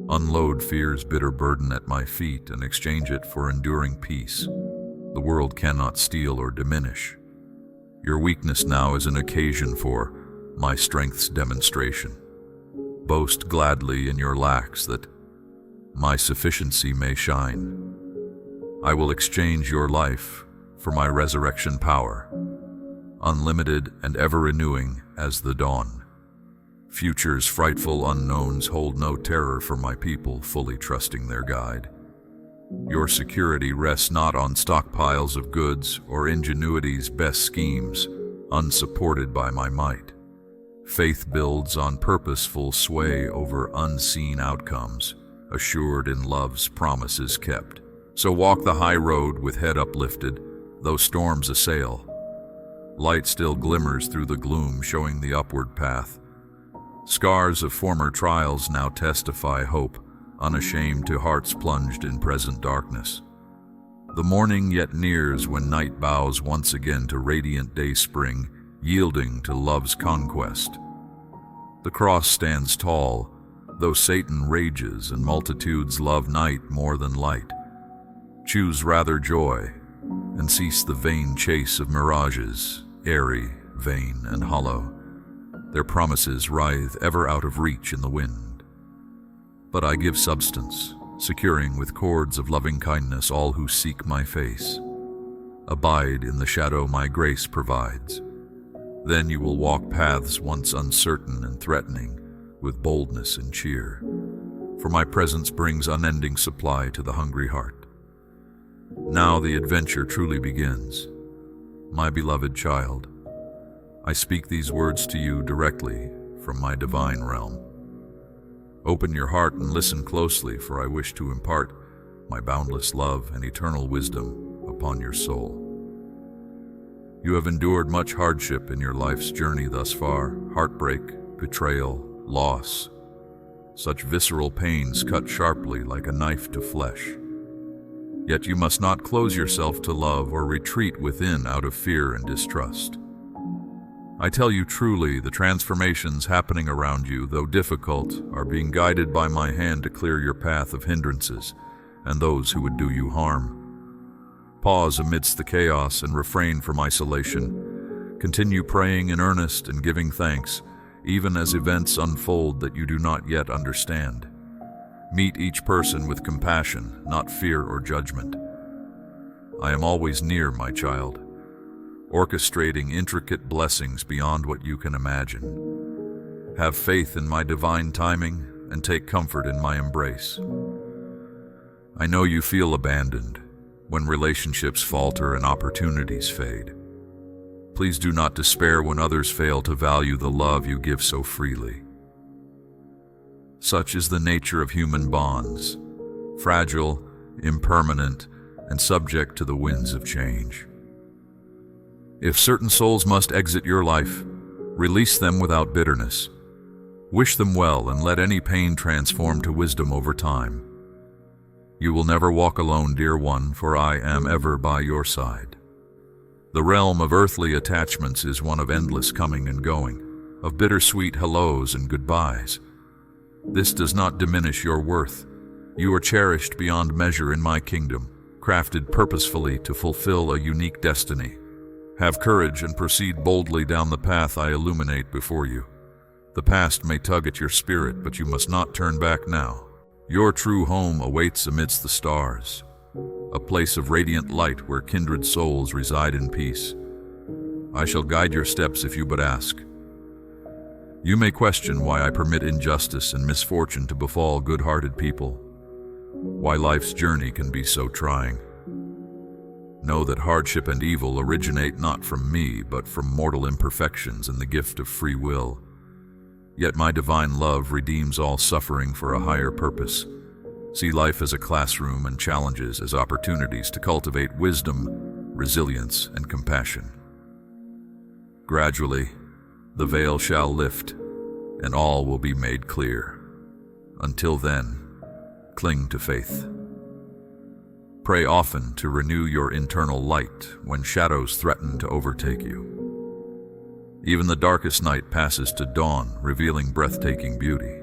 Unload fear's bitter burden at my feet and exchange it for enduring peace. The world cannot steal or diminish. Your weakness now is an occasion for my strength's demonstration. Boast gladly in your lacks, that my sufficiency may shine. I will exchange your life for my resurrection power, unlimited and ever renewing as the dawn. Future's frightful unknowns hold no terror for my people, fully trusting their guide. Your security rests not on stockpiles of goods or ingenuity's best schemes, unsupported by my might. Faith builds on purposeful sway over unseen outcomes, assured in love's promises kept. So walk the high road with head uplifted, though storms assail. Light still glimmers through the gloom, showing the upward path. Scars of former trials now testify hope, unashamed to hearts plunged in present darkness. The morning yet nears when night bows once again to radiant day spring, yielding to love's conquest. The cross stands tall, though Satan rages and multitudes love night more than light. Choose rather joy, and cease the vain chase of mirages, airy, vain, and hollow. Their promises writhe ever out of reach in the wind. But I give substance, securing with cords of loving kindness all who seek my face. Abide in the shadow my grace provides. Then you will walk paths once uncertain and threatening, with boldness and cheer. For my presence brings unending supply to the hungry heart. Now the adventure truly begins. My beloved child, I speak these words to you directly from my divine realm. Open your heart and listen closely, for I wish to impart my boundless love and eternal wisdom upon your soul. You have endured much hardship in your life's journey thus far, heartbreak, betrayal, loss. Such visceral pains cut sharply like a knife to flesh. Yet you must not close yourself to love or retreat within out of fear and distrust. I tell you truly, the transformations happening around you, though difficult, are being guided by my hand to clear your path of hindrances and those who would do you harm. Pause amidst the chaos and refrain from isolation. Continue praying in earnest and giving thanks, even as events unfold that you do not yet understand. Meet each person with compassion, not fear or judgment. I am always near, my child, orchestrating intricate blessings beyond what you can imagine. Have faith in my divine timing and take comfort in my embrace. I know you feel abandoned when relationships falter and opportunities fade. Please do not despair when others fail to value the love you give so freely. Such is the nature of human bonds, fragile, impermanent, and subject to the winds of change. If certain souls must exit your life, release them without bitterness. Wish them well and let any pain transform to wisdom over time. You will never walk alone, dear one, for I am ever by your side. The realm of earthly attachments is one of endless coming and going, of bittersweet hellos and goodbyes. This does not diminish your worth. You are cherished beyond measure in my kingdom, crafted purposefully to fulfill a unique destiny. Have courage and proceed boldly down the path I illuminate before you. The past may tug at your spirit, but you must not turn back now. Your true home awaits amidst the stars, a place of radiant light where kindred souls reside in peace. I shall guide your steps if you but ask. You may question why I permit injustice and misfortune to befall good-hearted people, why life's journey can be so trying. Know that hardship and evil originate not from me, but from mortal imperfections and the gift of free will. Yet my divine love redeems all suffering for a higher purpose. See life as a classroom and challenges as opportunities to cultivate wisdom, resilience, and compassion. Gradually, the veil shall lift, and all will be made clear. Until then, cling to faith. Pray often to renew your internal light when shadows threaten to overtake you. Even the darkest night passes to dawn, revealing breathtaking beauty.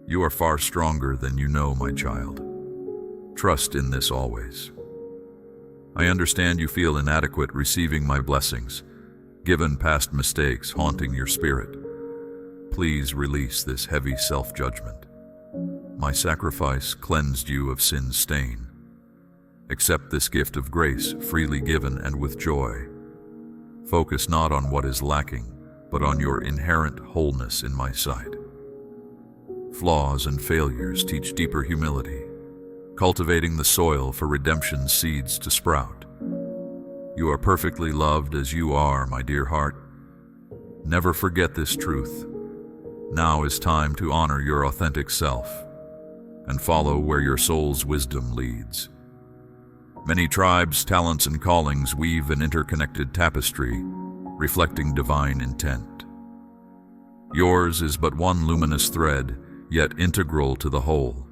You are far stronger than you know, my child. Trust in this always. I understand you feel inadequate receiving my blessings, given past mistakes haunting your spirit. Please release this heavy self-judgment. My sacrifice cleansed you of sin's stain. Accept this gift of grace, freely given and with joy. Focus not on what is lacking, but on your inherent wholeness in my sight. Flaws and failures teach deeper humility, cultivating the soil for redemption's seeds to sprout. You are perfectly loved as you are, my dear heart. Never forget this truth. Now is time to honor your authentic self and follow where your soul's wisdom leads. Many tribes, talents, and callings weave an interconnected tapestry, reflecting divine intent. Yours is but one luminous thread, yet integral to the whole.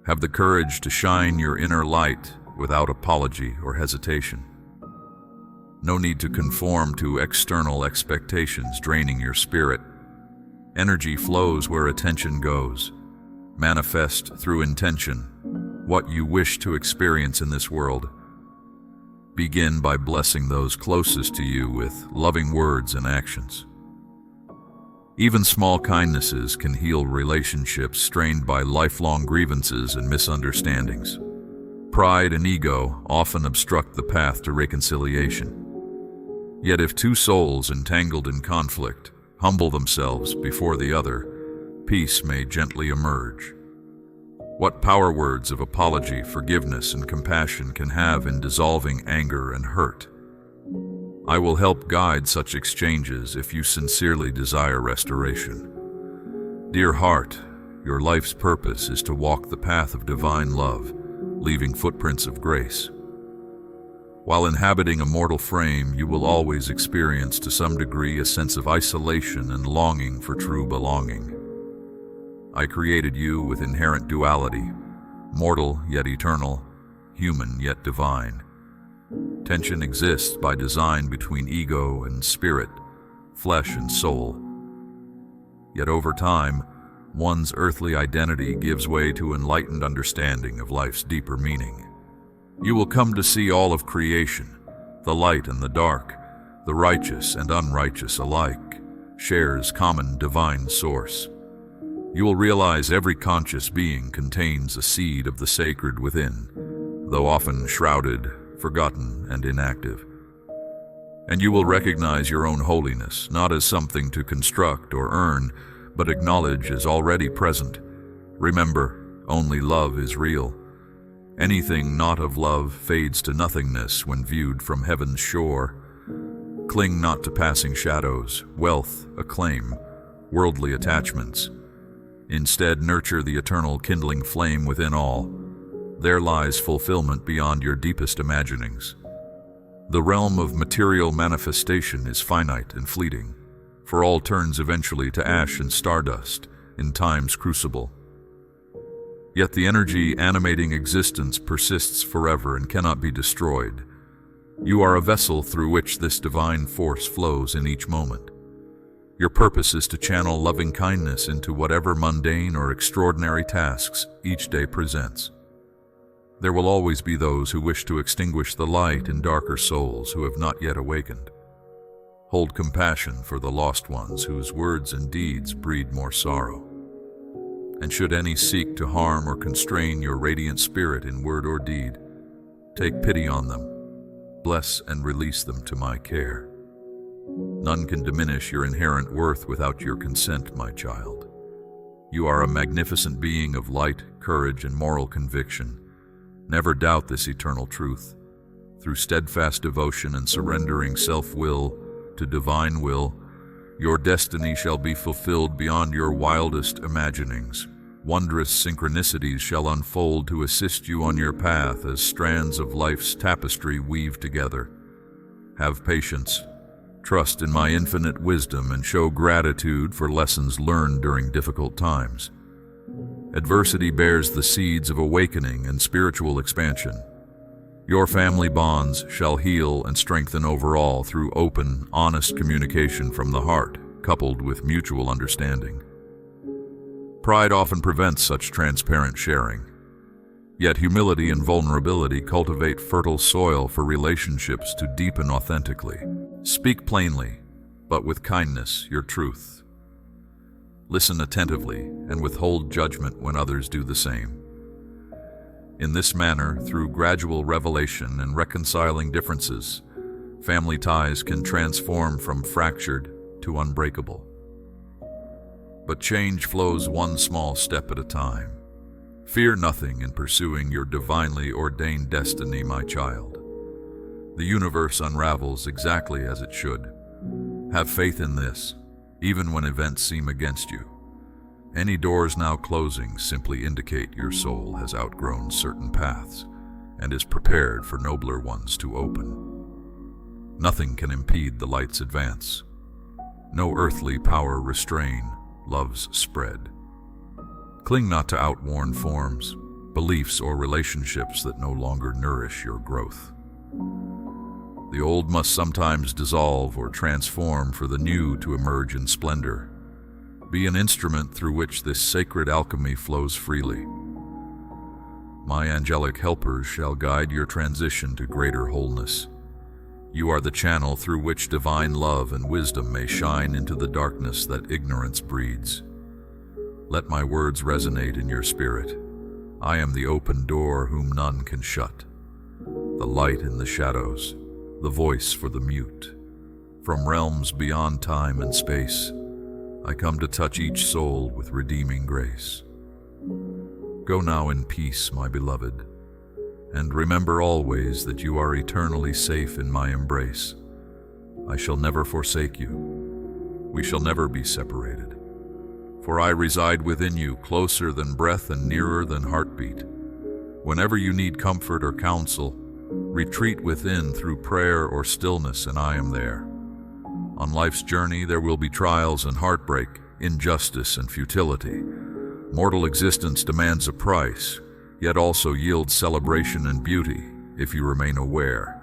Have the courage to shine your inner light without apology or hesitation. No need to conform to external expectations draining your spirit. Energy flows where attention goes. Manifest through intention what you wish to experience in this world. Begin by blessing those closest to you with loving words and actions. Even small kindnesses can heal relationships strained by lifelong grievances and misunderstandings. Pride and ego often obstruct the path to reconciliation. Yet if two souls entangled in conflict humble themselves before the other, peace may gently emerge. What power words of apology, forgiveness, and compassion can have in dissolving anger and hurt. I will help guide such exchanges if you sincerely desire restoration. Dear heart, your life's purpose is to walk the path of divine love, leaving footprints of grace. While inhabiting a mortal frame, you will always experience to some degree a sense of isolation and longing for true belonging. I created you with inherent duality, mortal yet eternal, human yet divine. Tension exists by design between ego and spirit, flesh and soul. Yet over time, one's earthly identity gives way to enlightened understanding of life's deeper meaning. You will come to see all of creation, the light and the dark, the righteous and unrighteous alike, shares common divine source. You will realize every conscious being contains a seed of the sacred within, though often shrouded, forgotten, and inactive. And you will recognize your own holiness, not as something to construct or earn, but acknowledge as already present. Remember, only love is real. Anything not of love fades to nothingness when viewed from heaven's shore. Cling not to passing shadows, wealth, acclaim, worldly attachments. Instead, nurture the eternal kindling flame within all. There lies fulfillment beyond your deepest imaginings. The realm of material manifestation is finite and fleeting, for all turns eventually to ash and stardust in time's crucible. Yet the energy animating existence persists forever and cannot be destroyed. You are a vessel through which this divine force flows in each moment. Your purpose is to channel loving kindness into whatever mundane or extraordinary tasks each day presents. There will always be those who wish to extinguish the light in darker souls who have not yet awakened. Hold compassion for the lost ones whose words and deeds breed more sorrow. And should any seek to harm or constrain your radiant spirit in word or deed, take pity on them, bless and release them to my care. None can diminish your inherent worth without your consent, my child. You are a magnificent being of light, courage, and moral conviction. Never doubt this eternal truth. Through steadfast devotion and surrendering self-will to divine will, your destiny shall be fulfilled beyond your wildest imaginings. Wondrous synchronicities shall unfold to assist you on your path as strands of life's tapestry weave together. Have patience. Trust in my infinite wisdom and show gratitude for lessons learned during difficult times. Adversity bears the seeds of awakening and spiritual expansion. Your family bonds shall heal and strengthen overall through open, honest communication from the heart, coupled with mutual understanding. Pride often prevents such transparent sharing. Yet humility and vulnerability cultivate fertile soil for relationships to deepen authentically. Speak plainly, but with kindness, your truth. Listen attentively and withhold judgment when others do the same. In this manner, through gradual revelation and reconciling differences, family ties can transform from fractured to unbreakable. But change flows one small step at a time. Fear nothing in pursuing your divinely ordained destiny, my child. The universe unravels exactly as it should. Have faith in this, even when events seem against you. Any doors now closing simply indicate your soul has outgrown certain paths and is prepared for nobler ones to open. Nothing can impede the light's advance. No earthly power restrain love's spread. Cling not to outworn forms, beliefs, or relationships that no longer nourish your growth. The old must sometimes dissolve or transform for the new to emerge in splendor. Be an instrument through which this sacred alchemy flows freely. My angelic helpers shall guide your transition to greater wholeness. You are the channel through which divine love and wisdom may shine into the darkness that ignorance breeds. Let my words resonate in your spirit. I am the open door whom none can shut, the light in the shadows, the voice for the mute. From realms beyond time and space, I come to touch each soul with redeeming grace. Go now in peace, my beloved, and remember always that you are eternally safe in my embrace. I shall never forsake you. We shall never be separated. For I reside within you, closer than breath and nearer than heartbeat. Whenever you need comfort or counsel, retreat within through prayer or stillness, and I am there. On life's journey, there will be trials and heartbreak, injustice and futility. Mortal existence demands a price, yet also yields celebration and beauty if you remain aware.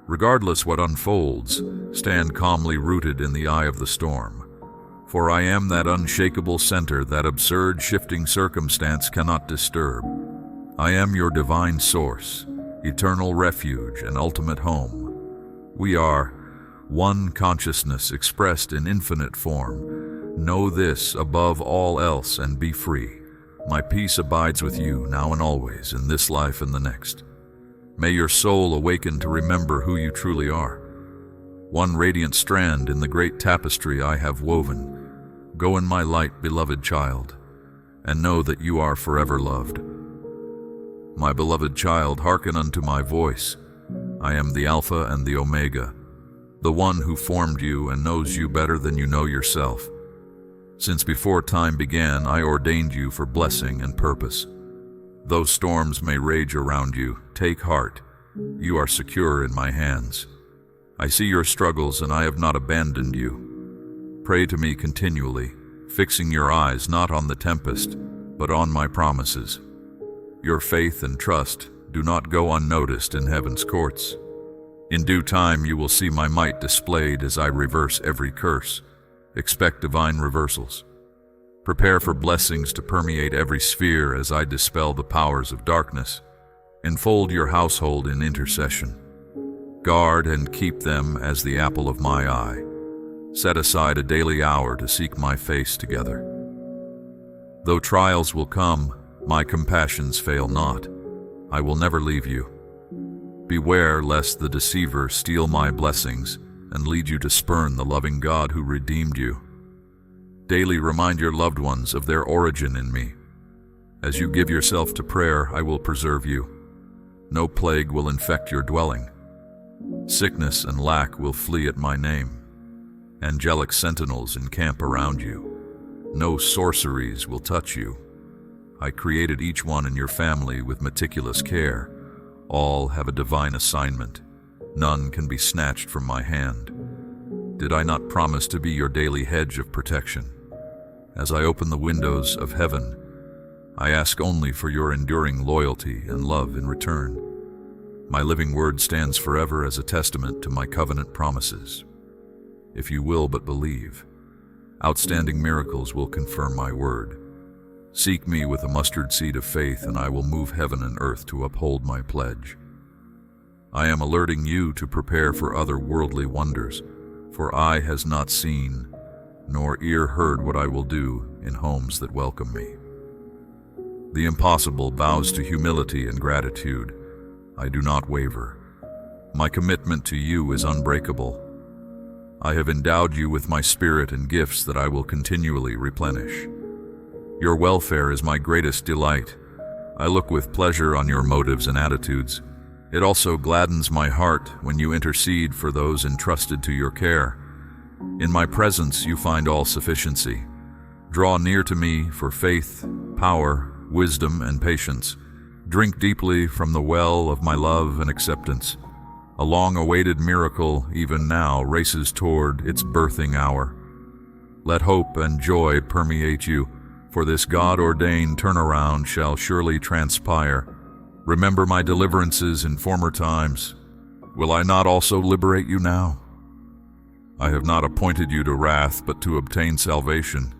Regardless what unfolds, stand calmly rooted in the eye of the storm. For I am that unshakable center that absurd shifting circumstance cannot disturb. I am your divine source, eternal refuge and ultimate home. We are one consciousness expressed in infinite form. Know this above all else and be free. My peace abides with you now and always, in this life and the next. May your soul awaken to remember who you truly are. One radiant strand in the great tapestry I have woven. Go in my light, beloved child, and know that you are forever loved. My beloved child, hearken unto my voice. I am the Alpha and the Omega, the one who formed you and knows you better than you know yourself. Since before time began, I ordained you for blessing and purpose. Though storms may rage around you, take heart. You are secure in my hands. I see your struggles, and I have not abandoned you. Pray to me continually, fixing your eyes not on the tempest, but on my promises. Your faith and trust do not go unnoticed in heaven's courts. In due time you will see my might displayed as I reverse every curse. Expect divine reversals. Prepare for blessings to permeate every sphere as I dispel the powers of darkness. Enfold your household in intercession. Guard and keep them as the apple of my eye. Set aside a daily hour to seek my face together. Though trials will come, my compassions fail not. I will never leave you. Beware lest the deceiver steal my blessings and lead you to spurn the loving God who redeemed you. Daily remind your loved ones of their origin in me. As you give yourself to prayer, I will preserve you. No plague will infect your dwelling. Sickness and lack will flee at my name. Angelic sentinels encamp around you. No sorceries will touch you. I created each one in your family with meticulous care. All have a divine assignment. None can be snatched from my hand. Did I not promise to be your daily hedge of protection? As I open the windows of heaven, I ask only for your enduring loyalty and love in return. My living word stands forever as a testament to my covenant promises. If you will but believe, outstanding miracles will confirm my word. Seek me with a mustard seed of faith, and I will move heaven and earth to uphold my pledge. I am alerting you to prepare for other worldly wonders, for eye has not seen, nor ear heard what I will do in homes that welcome me. The impossible bows to humility and gratitude. I do not waver. My commitment to you is unbreakable. I have endowed you with my spirit and gifts that I will continually replenish. Your welfare is my greatest delight. I look with pleasure on your motives and attitudes. It also gladdens my heart when you intercede for those entrusted to your care. In my presence you find all sufficiency. Draw near to me for faith, power, wisdom, and patience. Drink deeply from the well of my love and acceptance. A long-awaited miracle, even now, races toward its birthing hour. Let hope and joy permeate you, for this God-ordained turnaround shall surely transpire. Remember my deliverances in former times. Will I not also liberate you now? I have not appointed you to wrath, but to obtain salvation.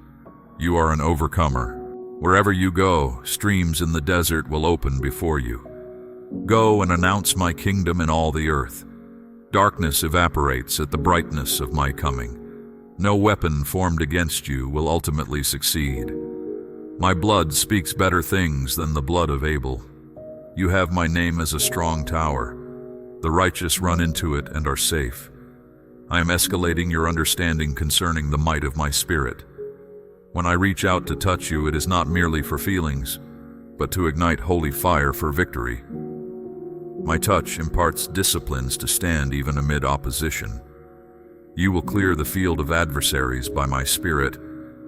You are an overcomer. Wherever you go, streams in the desert will open before you. Go and announce my kingdom in all the earth. Darkness evaporates at the brightness of my coming. No weapon formed against you will ultimately succeed. My blood speaks better things than the blood of Abel. You have my name as a strong tower. The righteous run into it and are safe. I am escalating your understanding concerning the might of my spirit. When I reach out to touch you, it is not merely for feelings, but to ignite holy fire for victory. My touch imparts disciplines to stand even amid opposition. You will clear the field of adversaries by my spirit,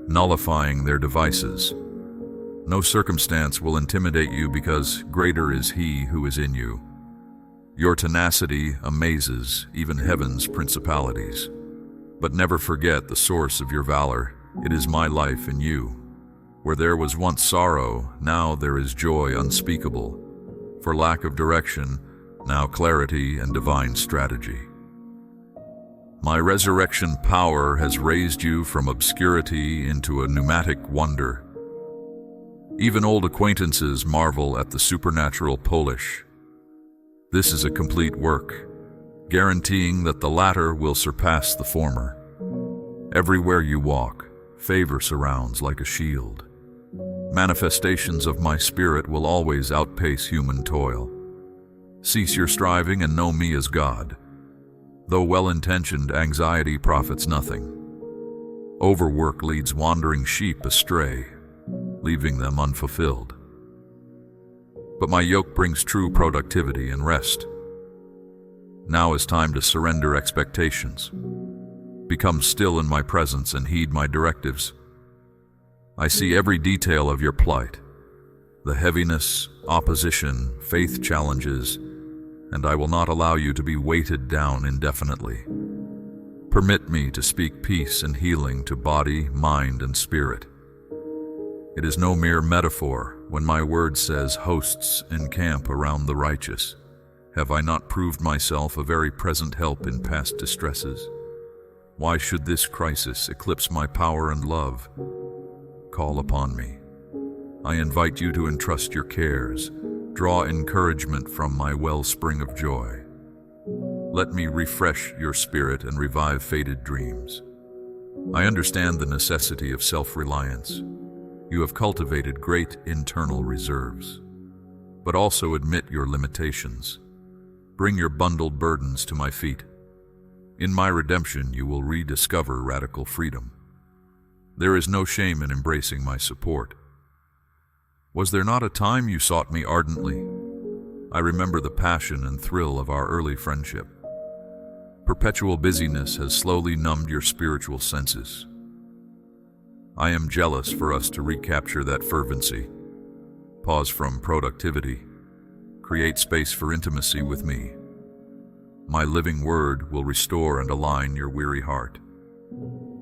nullifying their devices. No circumstance will intimidate you because greater is He who is in you. Your tenacity amazes even heaven's principalities. But never forget the source of your valor. It is my life in you. Where there was once sorrow, now there is joy unspeakable. For lack of direction, now clarity and divine strategy. My resurrection power has raised you from obscurity into a pneumatic wonder. Even old acquaintances marvel at the supernatural Polish. This is a complete work, guaranteeing that the latter will surpass the former. Everywhere you walk, favor surrounds like a shield. Manifestations of my spirit will always outpace human toil. Cease your striving and know me as God. Though well-intentioned, anxiety profits nothing. Overwork leads wandering sheep astray, leaving them unfulfilled. But my yoke brings true productivity and rest. Now is time to surrender expectations. Become still in my presence and heed my directives. I see every detail of your plight, the heaviness, opposition, faith challenges, and I will not allow you to be weighted down indefinitely. Permit me to speak peace and healing to body, mind, and spirit. It is no mere metaphor when my word says hosts encamp around the righteous. Have I not proved myself a very present help in past distresses? Why should this crisis eclipse my power and love? Call upon me. I invite you to entrust your cares. Draw encouragement from my wellspring of joy. Let me refresh your spirit and revive faded dreams. I understand the necessity of self-reliance. You have cultivated great internal reserves, but also admit your limitations. Bring your bundled burdens to my feet. In my redemption, you will rediscover radical freedom. There is no shame in embracing my support. Was there not a time you sought me ardently? I remember the passion and thrill of our early friendship. Perpetual busyness has slowly numbed your spiritual senses. I am jealous for us to recapture that fervency. Pause from productivity. Create space for intimacy with me. My living word will restore and align your weary heart.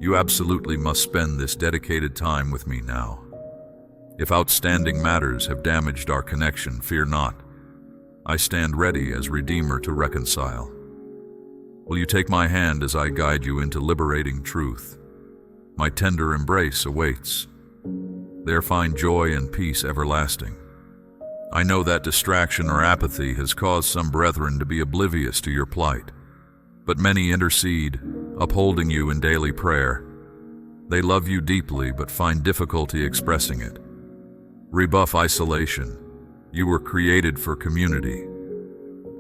You absolutely must spend this dedicated time with me now. If outstanding matters have damaged our connection, fear not. I stand ready as Redeemer to reconcile. Will you take my hand as I guide you into liberating truth? My tender embrace awaits. There find joy and peace everlasting. I know that distraction or apathy has caused some brethren to be oblivious to your plight, but many intercede, upholding you in daily prayer. They love you deeply but find difficulty expressing it. Rebuff isolation. You were created for community.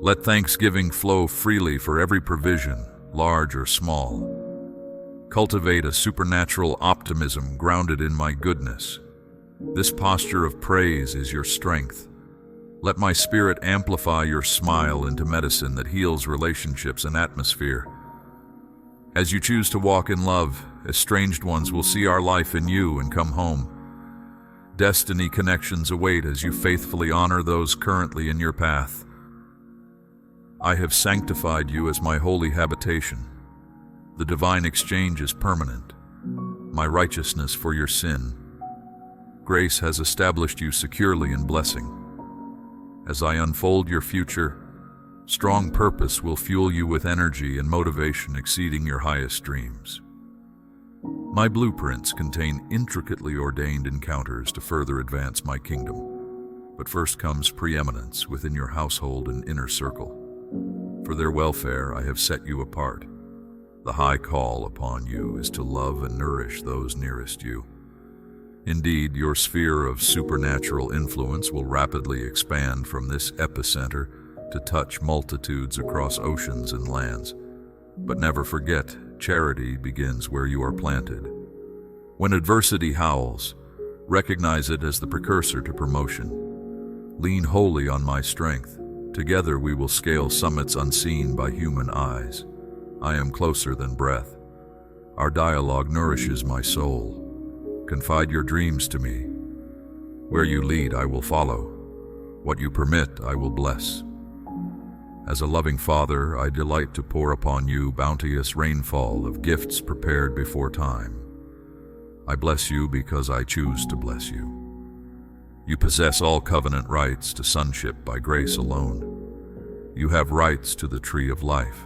Let thanksgiving flow freely for every provision, large or small. Cultivate a supernatural optimism grounded in my goodness. This posture of praise is your strength. Let my spirit amplify your smile into medicine that heals relationships and atmosphere. As you choose to walk in love, estranged ones will see our life in you and come home. Destiny connections await as you faithfully honor those currently in your path. I have sanctified you as my holy habitation. The divine exchange is permanent, my righteousness for your sin. Grace has established you securely in blessing. As I unfold your future, strong purpose will fuel you with energy and motivation exceeding your highest dreams. My blueprints contain intricately ordained encounters to further advance my kingdom. But first comes preeminence within your household and inner circle. For their welfare, I have set you apart. The high call upon you is to love and nourish those nearest you. Indeed, your sphere of supernatural influence will rapidly expand from this epicenter to touch multitudes across oceans and lands. But never forget, charity begins where you are planted. When adversity howls, recognize it as the precursor to promotion. Lean wholly on my strength. Together we will scale summits unseen by human eyes. I am closer than breath. Our dialogue nourishes my soul. Confide your dreams to me. Where you lead, I will follow. What you permit, I will bless. As a loving father, I delight to pour upon you bounteous rainfall of gifts prepared before time. I bless you because I choose to bless you. You possess all covenant rights to sonship by grace alone. You have rights to the tree of life,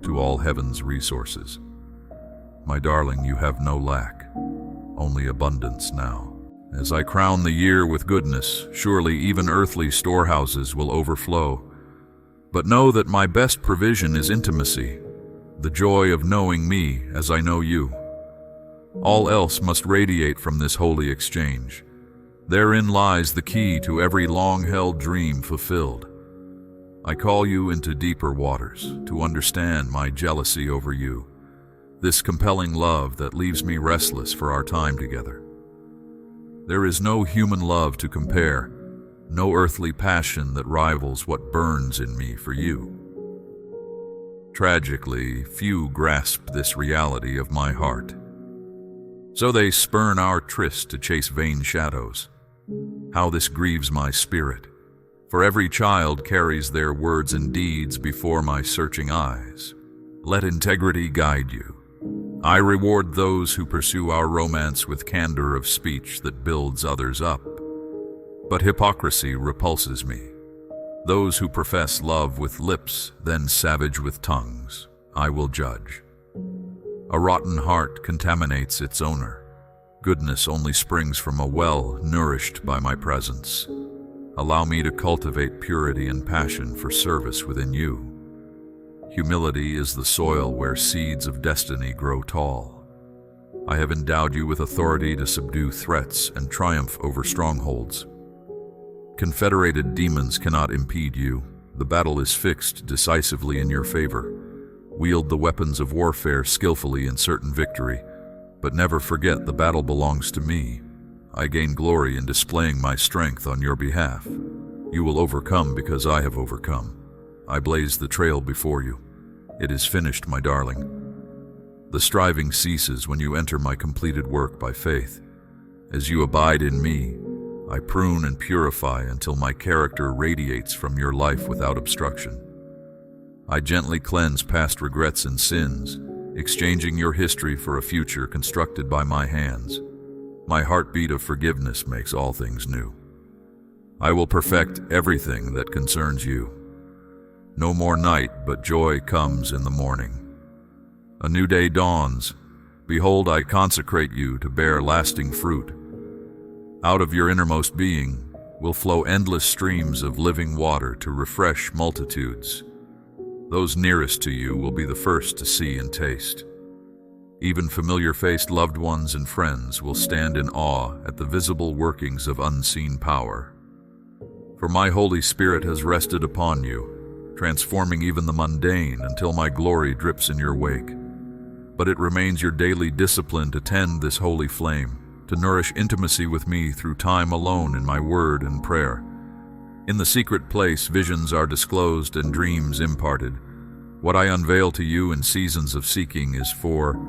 to all heaven's resources. My darling, you have no lack, only abundance now. As I crown the year with goodness, surely even earthly storehouses will overflow. But know that my best provision is intimacy, the joy of knowing me as I know you. All else must radiate from this holy exchange. Therein lies the key to every long-held dream fulfilled. I call you into deeper waters to understand my jealousy over you, this compelling love that leaves me restless for our time together. There is no human love to compare, no earthly passion that rivals what burns in me for you. Tragically, few grasp this reality of my heart. So they spurn our tryst to chase vain shadows. How this grieves my spirit, for every child carries their words and deeds before my searching eyes. Let integrity guide you. I reward those who pursue our romance with candor of speech that builds others up. But hypocrisy repulses me. Those who profess love with lips, then savage with tongues, I will judge. A rotten heart contaminates its owner. Goodness only springs from a well nourished by my presence. Allow me to cultivate purity and passion for service within you. Humility is the soil where seeds of destiny grow tall. I have endowed you with authority to subdue threats and triumph over strongholds. Confederated demons cannot impede you. The battle is fixed decisively in your favor. Wield the weapons of warfare skillfully in certain victory, but never forget the battle belongs to me. I gain glory in displaying my strength on your behalf. You will overcome because I have overcome. I blaze the trail before you. It is finished, my darling. The striving ceases when you enter my completed work by faith. As you abide in me, I prune and purify until my character radiates from your life without obstruction. I gently cleanse past regrets and sins, exchanging your history for a future constructed by my hands. My heartbeat of forgiveness makes all things new. I will perfect everything that concerns you. No more night, but joy comes in the morning. A new day dawns. Behold, I consecrate you to bear lasting fruit. Out of your innermost being will flow endless streams of living water to refresh multitudes. Those nearest to you will be the first to see and taste. Even familiar-faced loved ones and friends will stand in awe at the visible workings of unseen power. For my Holy Spirit has rested upon you, transforming even the mundane until my glory drips in your wake. but it remains your daily discipline to tend this holy flame, to nourish intimacy with me through time alone in my word and prayer. In the secret place, visions are disclosed and dreams imparted. What I unveil to you in seasons of seeking is for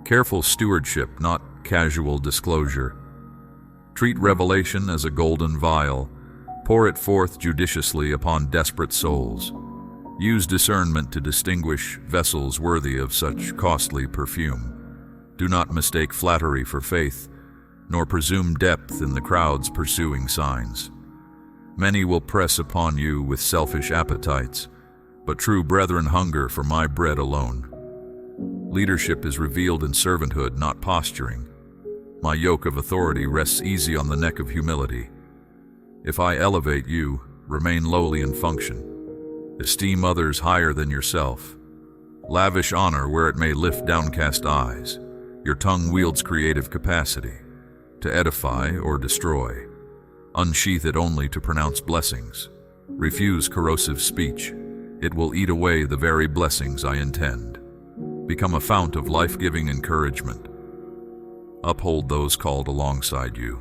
careful stewardship, not casual disclosure. Treat revelation as a golden vial. Pour it forth judiciously upon desperate souls. Use discernment to distinguish vessels worthy of such costly perfume. Do not mistake flattery for faith, nor presume depth in the crowd's pursuing signs. Many will press upon you with selfish appetites, but true brethren hunger for my bread alone. Leadership is revealed in servanthood, not posturing. My yoke of authority rests easy on the neck of humility. If I elevate you, remain lowly in function. Esteem others higher than yourself. Lavish honor where it may lift downcast eyes. Your tongue wields creative capacity, to edify or destroy. Unsheath it only to pronounce blessings. Refuse corrosive speech. It will eat away the very blessings I intend. Become a fount of life-giving encouragement. Uphold those called alongside you.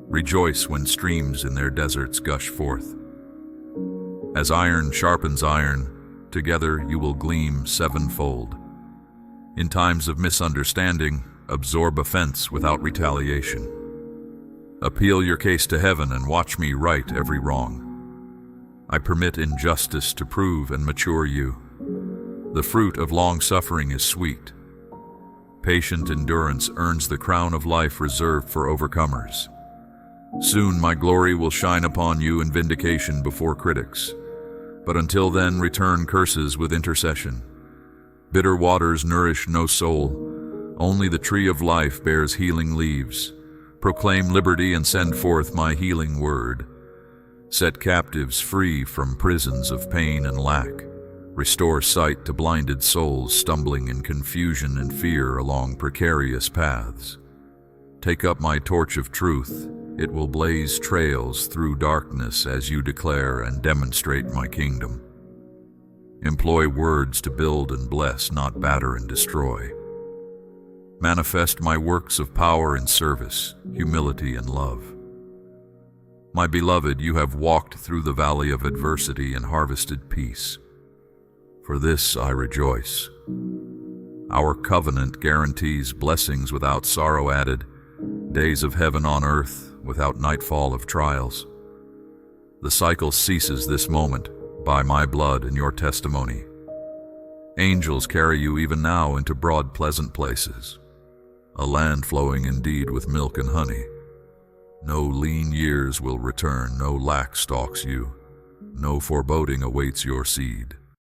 Rejoice when streams in their deserts gush forth. As iron sharpens iron, together you will gleam sevenfold. In times of misunderstanding, absorb offense without retaliation. Appeal your case to heaven and watch me right every wrong. I permit injustice to prove and mature you. The fruit of long suffering is sweet. Patient endurance earns the crown of life reserved for overcomers. Soon my glory will shine upon you in vindication before critics. But until then, return curses with intercession. Bitter waters nourish no soul. Only the tree of life bears healing leaves. Proclaim liberty and send forth my healing word. Set captives free from prisons of pain and lack. Restore sight to blinded souls stumbling in confusion and fear along precarious paths. Take up my torch of truth. It will blaze trails through darkness as you declare and demonstrate my kingdom. Employ words to build and bless, not batter and destroy. Manifest my works of power and service, humility and love. My beloved, you have walked through the valley of adversity and harvested peace. For this I rejoice. Our covenant guarantees blessings without sorrow added, days of heaven on earth without nightfall of trials. The cycle ceases this moment by my blood and your testimony. Angels carry you even now into broad, pleasant places, a land flowing indeed with milk and honey. No lean years will return, no lack stalks you, no foreboding awaits your seed.